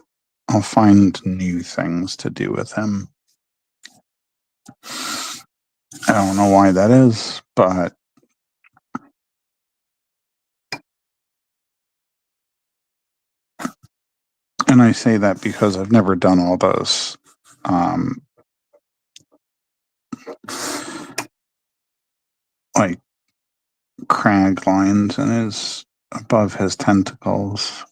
I'll find new things to do with him. I don't know why that is, but and I say that because I've never done all those like crag lines in his above his tentacles.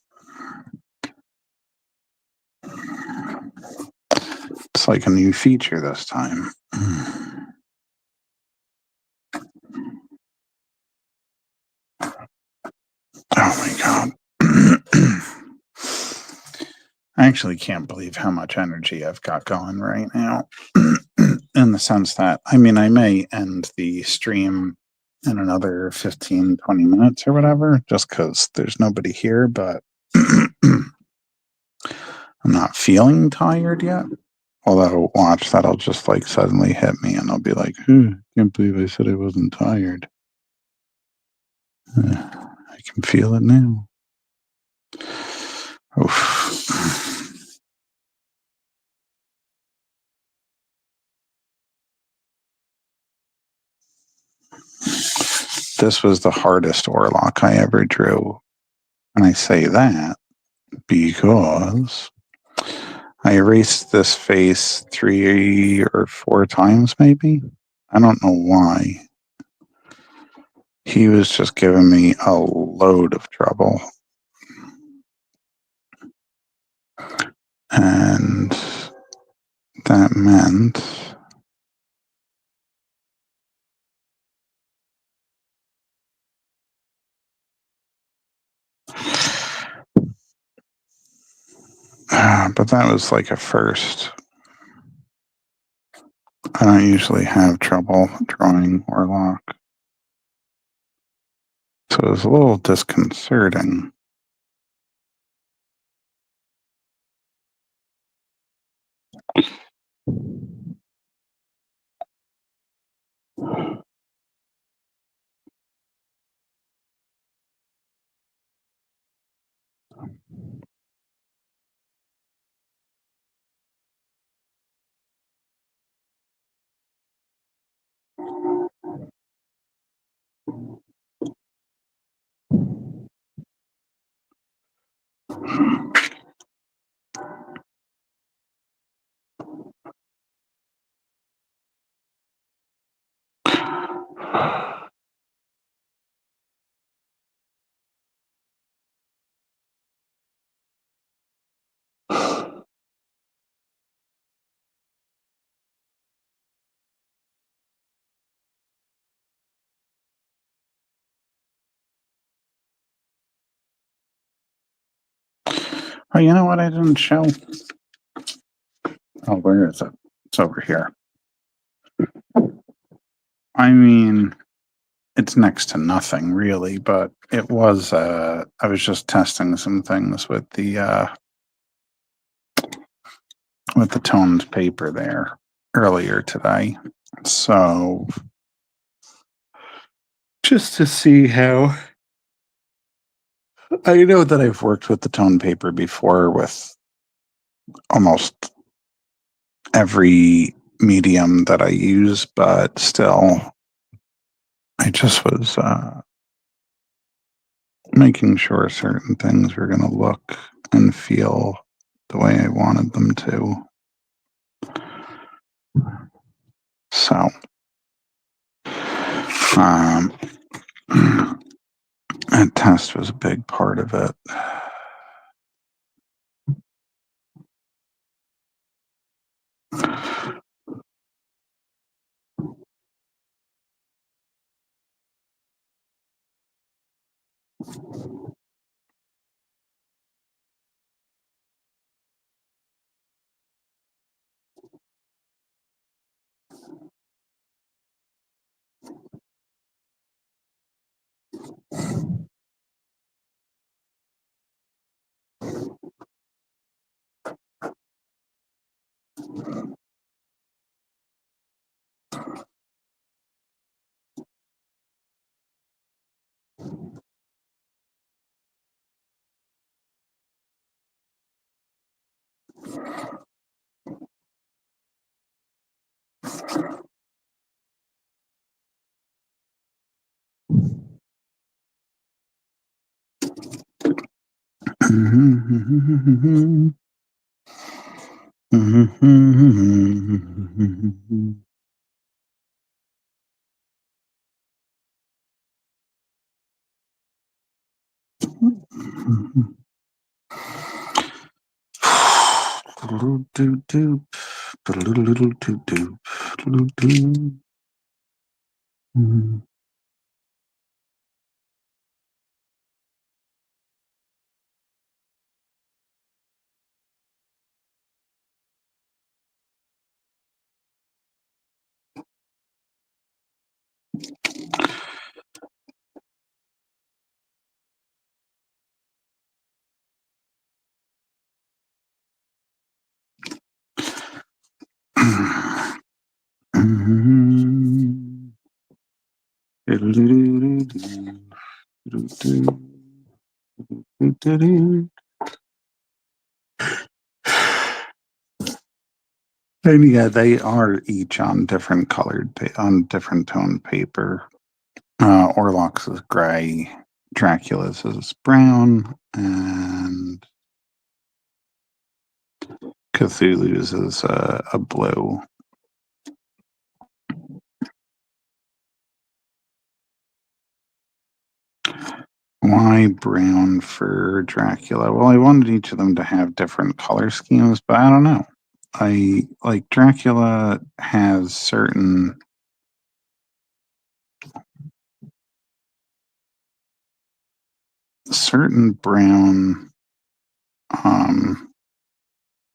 It's like a new feature this time. Oh my god. I actually can't believe how much energy I've got going right now. In the sense that, I mean, I may end the stream in another 15, 20 minutes or whatever, just because there's nobody here, but I'm not feeling tired yet. Although, watch, that'll just like suddenly hit me and I'll be like, can't believe I said I wasn't tired. I can feel it now. Oof. This was the hardest Orlock I ever drew. And I say that because I erased this face 3 or 4 times, maybe. I don't know why. He was just giving me a load of trouble. And that meant but that was like a first. I don't usually have trouble drawing Orlock. So it was a little disconcerting. Oh, you know what I didn't show? Oh, where is it? It's over here. I mean, it's next to nothing really, but it was I was just testing some things with the toned paper there earlier today. So just to see how, I know that I've worked with the toned paper before with almost every medium that I use, but still I just was making sure certain things were going to look and feel the way I wanted them to. So, um, that test was a big part of it. And yeah, they are each on different on different toned paper. Orlock's is gray, Dracula's is brown, and Cthulhu's is a blue. Why brown for Dracula? Well, I wanted each of them to have different color schemes, but I don't know. I like Dracula has certain brown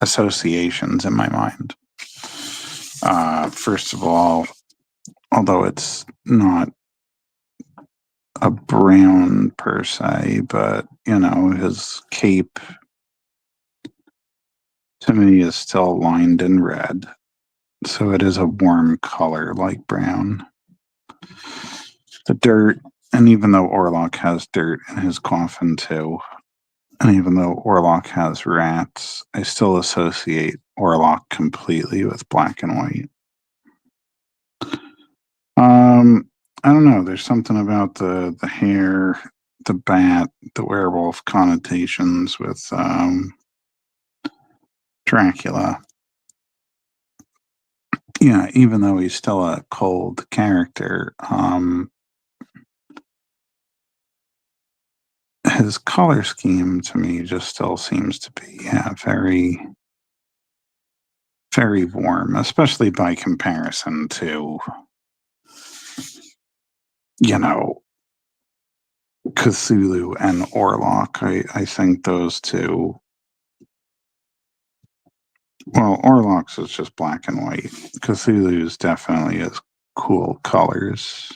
associations in my mind. First of all, although it's not a brown per se, but his cape to me is still lined in red, so it is a warm color like brown. The dirt, and even though Orlok has dirt in his coffin too, and even though Orlok has rats, I still associate Orlok completely with black and white. I don't know. There's something about the hair, the bat, the werewolf connotations with Dracula. Yeah, even though he's still a cold character, his color scheme to me just still seems to be very, very warm, especially by comparison to, Cthulhu and Orlok. I think those two. Well, Orlok's is just black and white. Cthulhu's definitely is cool colors.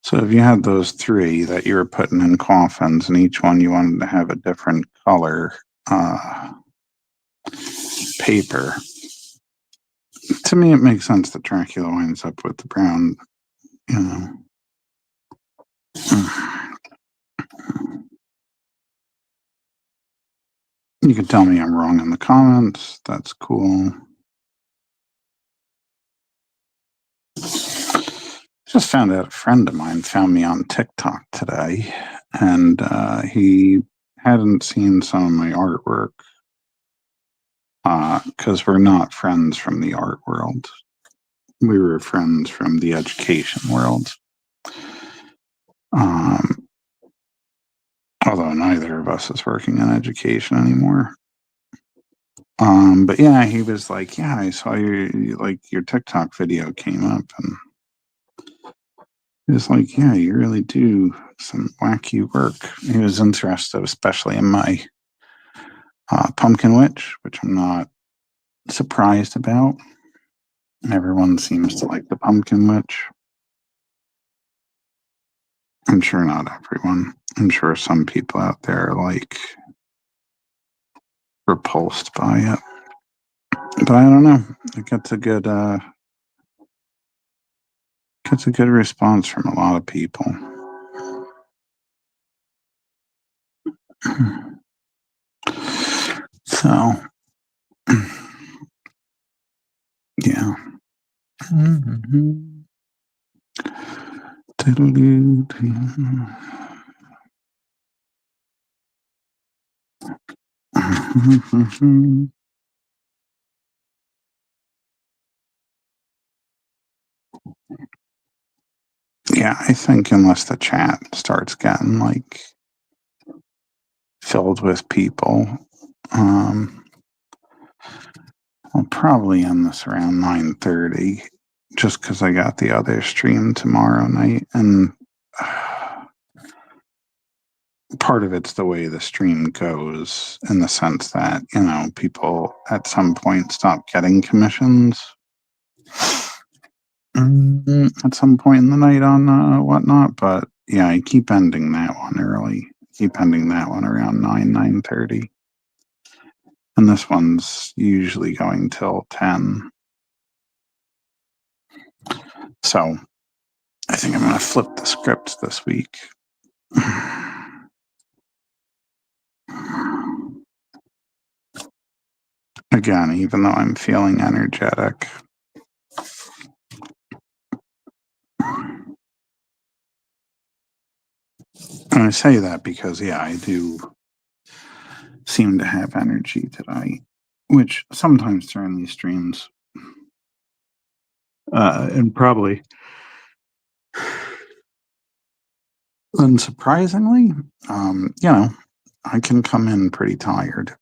So if you had those three that you were putting in coffins, and each one you wanted to have a different color paper, to me it makes sense that Dracula winds up with the brown. You can tell me I'm wrong in the comments. That's cool. Just found out a friend of mine found me on TikTok today, and he hadn't seen some of my artwork because we're not friends from the art world. We were friends from the education world. Although neither of us is working in education anymore. But yeah, he was like, yeah, I saw your TikTok video came up, and he was like, yeah, you really do some wacky work. He was interested, especially in my Pumpkin Witch, which I'm not surprised about. Everyone seems to like the Pumpkin Witch. I'm sure not everyone. I'm sure some people out there are repulsed by it. But I don't know. It gets a good response from a lot of people. So yeah. Yeah, I think unless the chat starts getting filled with people, I'll probably end this around 9:30, just because I got the other stream tomorrow night, and part of it's the way the stream goes, in the sense that people at some point stop getting commissions. At some point in the night on whatnot, but yeah, I keep ending that one early. Keep ending that one around 9:30, and this one's usually going till 10. So I think I'm going to flip the script this week. Again, even though I'm feeling energetic. And I say that because, yeah, I do seem to have energy today, which sometimes during these streams, and probably unsurprisingly, I can come in pretty tired.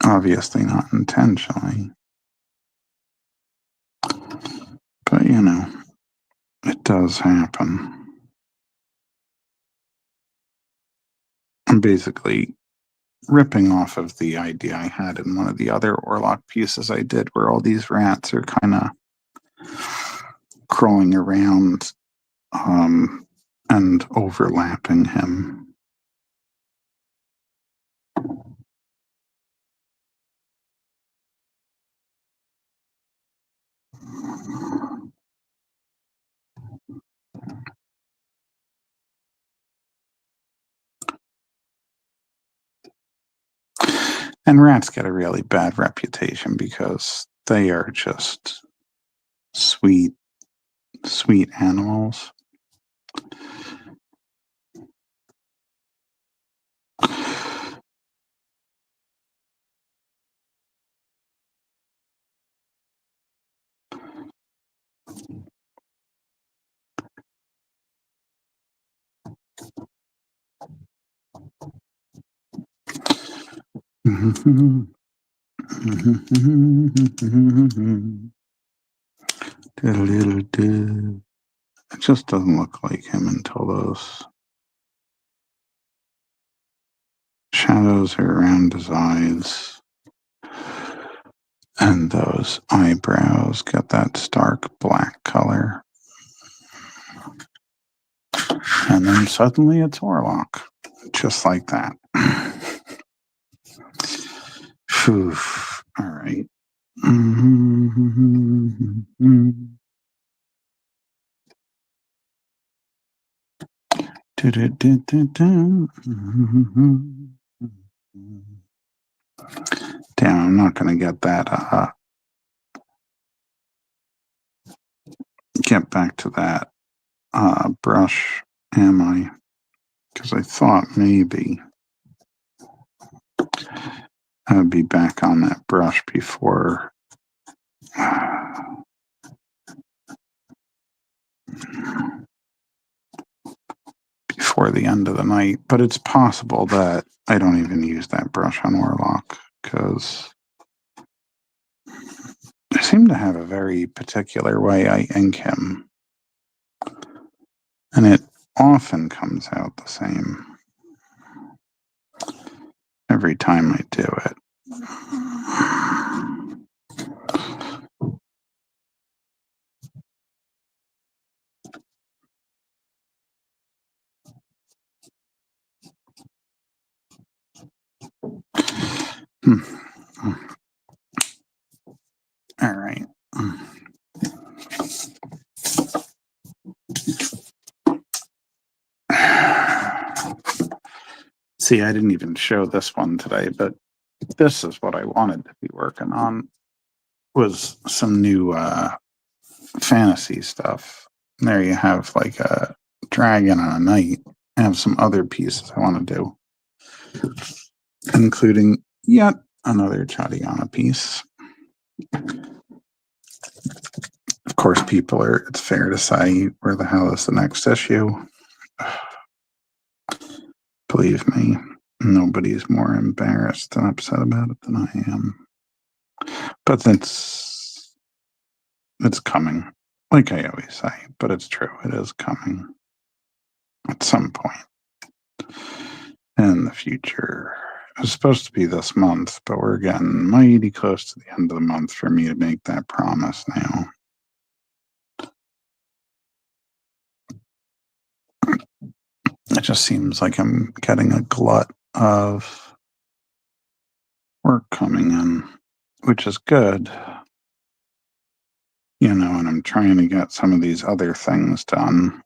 Obviously not intentionally, but it does happen. I'm basically ripping off of the idea I had in one of the other Orlock pieces I did, where all these rats are kind of crawling around and overlapping him. And rats get a really bad reputation because they are just sweet, sweet animals. It just doesn't look like him until those shadows are around his eyes and those eyebrows get that stark black color. And then suddenly it's Orlock, just like that. Phew. All right. Damn, I'm not going to get that. Get back to that brush, am I? Because I thought maybe I would be back on that brush before the end of the night. But it's possible that I don't even use that brush on Orlock because I seem to have a very particular way I ink him. And it often comes out the same every time I do it. All right. See, I didn't even show this one today, but this is what I wanted to be working on, was some new fantasy stuff. And there you have like a dragon and a knight. I have some other pieces I want to do, including yet another Chadiana piece. Of course, it's fair to say, where the hell is the next issue? Believe me, nobody's more embarrassed and upset about it than I am. But it's coming, like I always say, but it's true. It is coming at some point in the future. It was supposed to be this month, but we're getting mighty close to the end of the month for me to make that promise now. It just seems like I'm getting a glut of work coming in, which is good, and I'm trying to get some of these other things done.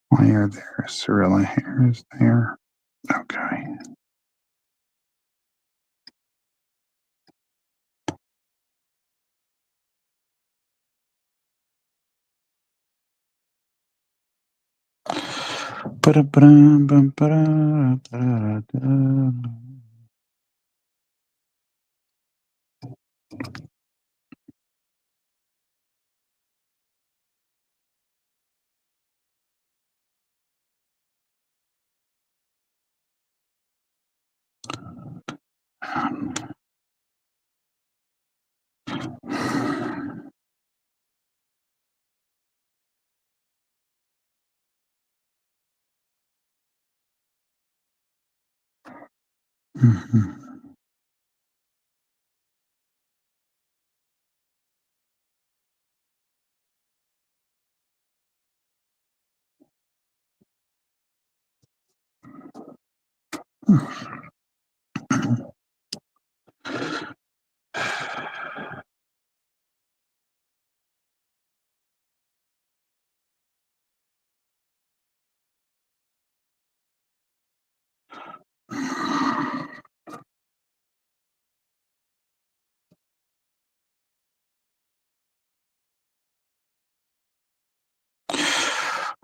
Why are there Cirilla hairs there? Okay.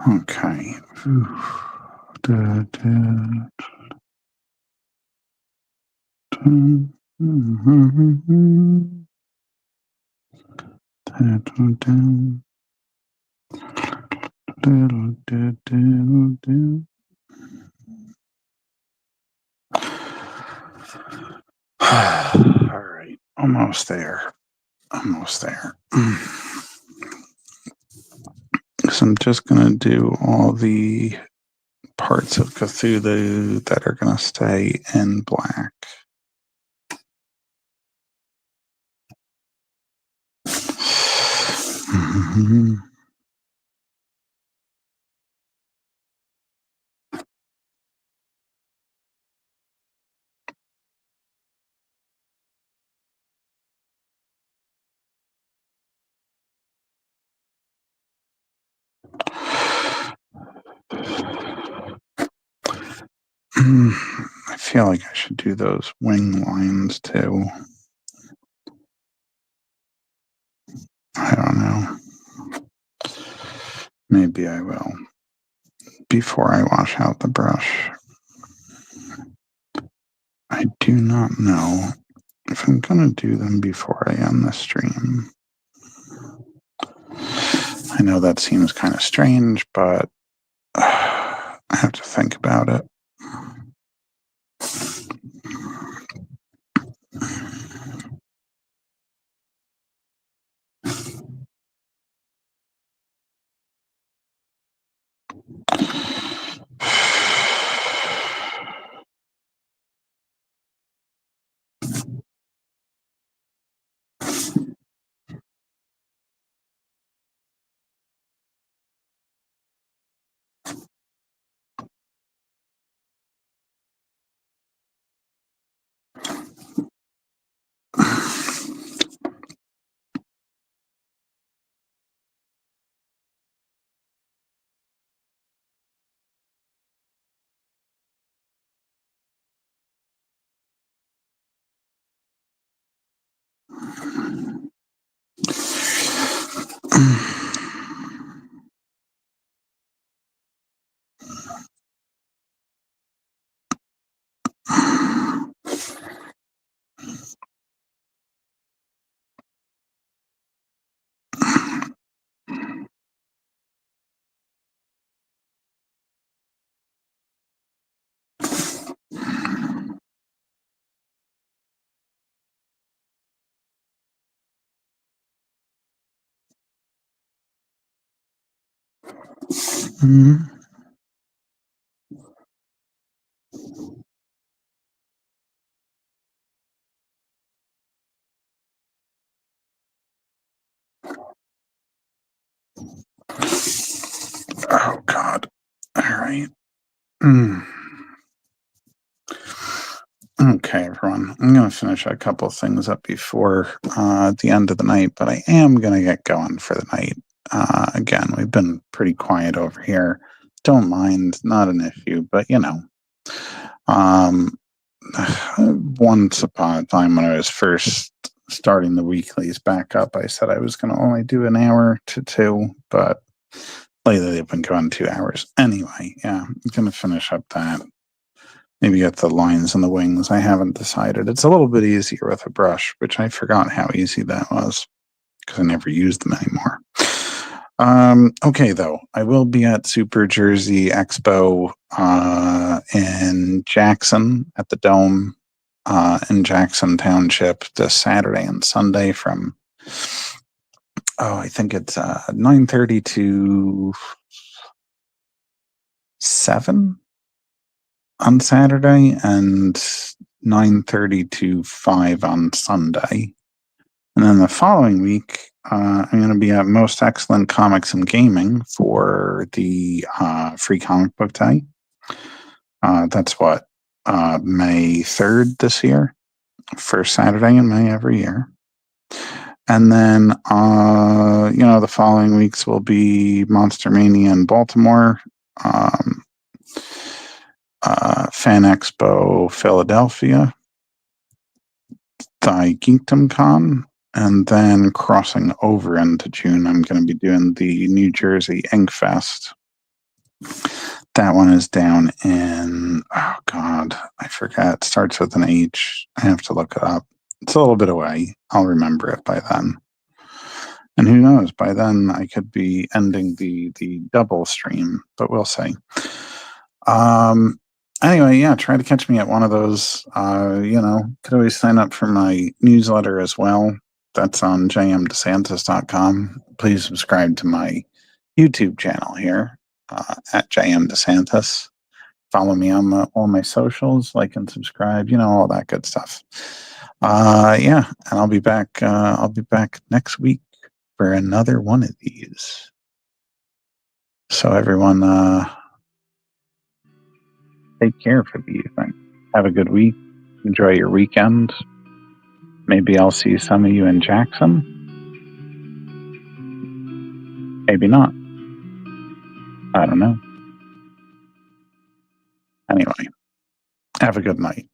Okay. All right. Almost there. Almost there. So I'm just going to do all the parts of Cthulhu that are going to stay in black. I feel like I should do those wing lines too. I don't know. Maybe I will before I wash out the brush. I do not know if I'm going to do them before I end the stream. I know that seems kind of strange, but I have to think about it. Mhm. Oh God. All right. Mm. Okay, everyone. I'm going to finish a couple things up before the end of the night, but I am going to get going for the night. Again, we've been pretty quiet over here. Don't mind, not an issue, but um, once upon a time when I was first starting the weeklies back up, I said I was going to only do an hour to two, but lately they've been going 2 hours. Anyway, yeah, I'm going to finish up that. Maybe get the lines and the wings. I haven't decided. It's a little bit easier with a brush, which I forgot how easy that was because I never used them anymore. Okay, though, I will be at Super Jersey Expo in Jackson at the Dome in Jackson Township this Saturday and Sunday from I think it's 9:30 to 7 on Saturday and 9:30 to 5 on Sunday. And then the following week, I'm going to be at Most Excellent Comics and Gaming for the free comic book day. That's what, May 3rd this year, first Saturday in May every year. And then, the following weeks will be Monster Mania in Baltimore, Fan Expo Philadelphia, Thy Geekdom Con, and then crossing over into June, I'm going to be doing the New Jersey Ink Fest. That one is down in, oh God, I forget. It starts with an H. I have to look it up. It's a little bit away. I'll remember it by then. And who knows, by then I could be ending the double stream, but we'll see. Anyway, yeah, try to catch me at one of those. Could always sign up for my newsletter as well. That's on jmdesantis.com. Please subscribe to my YouTube channel here at jmdesantis. Follow me on all my socials, like and subscribe, all that good stuff. And I'll be back. I'll be back next week for another one of these. So everyone, take care for the evening. Have a good week. Enjoy your weekend. Maybe I'll see some of you in Jackson. Maybe not. I don't know. Anyway, have a good night.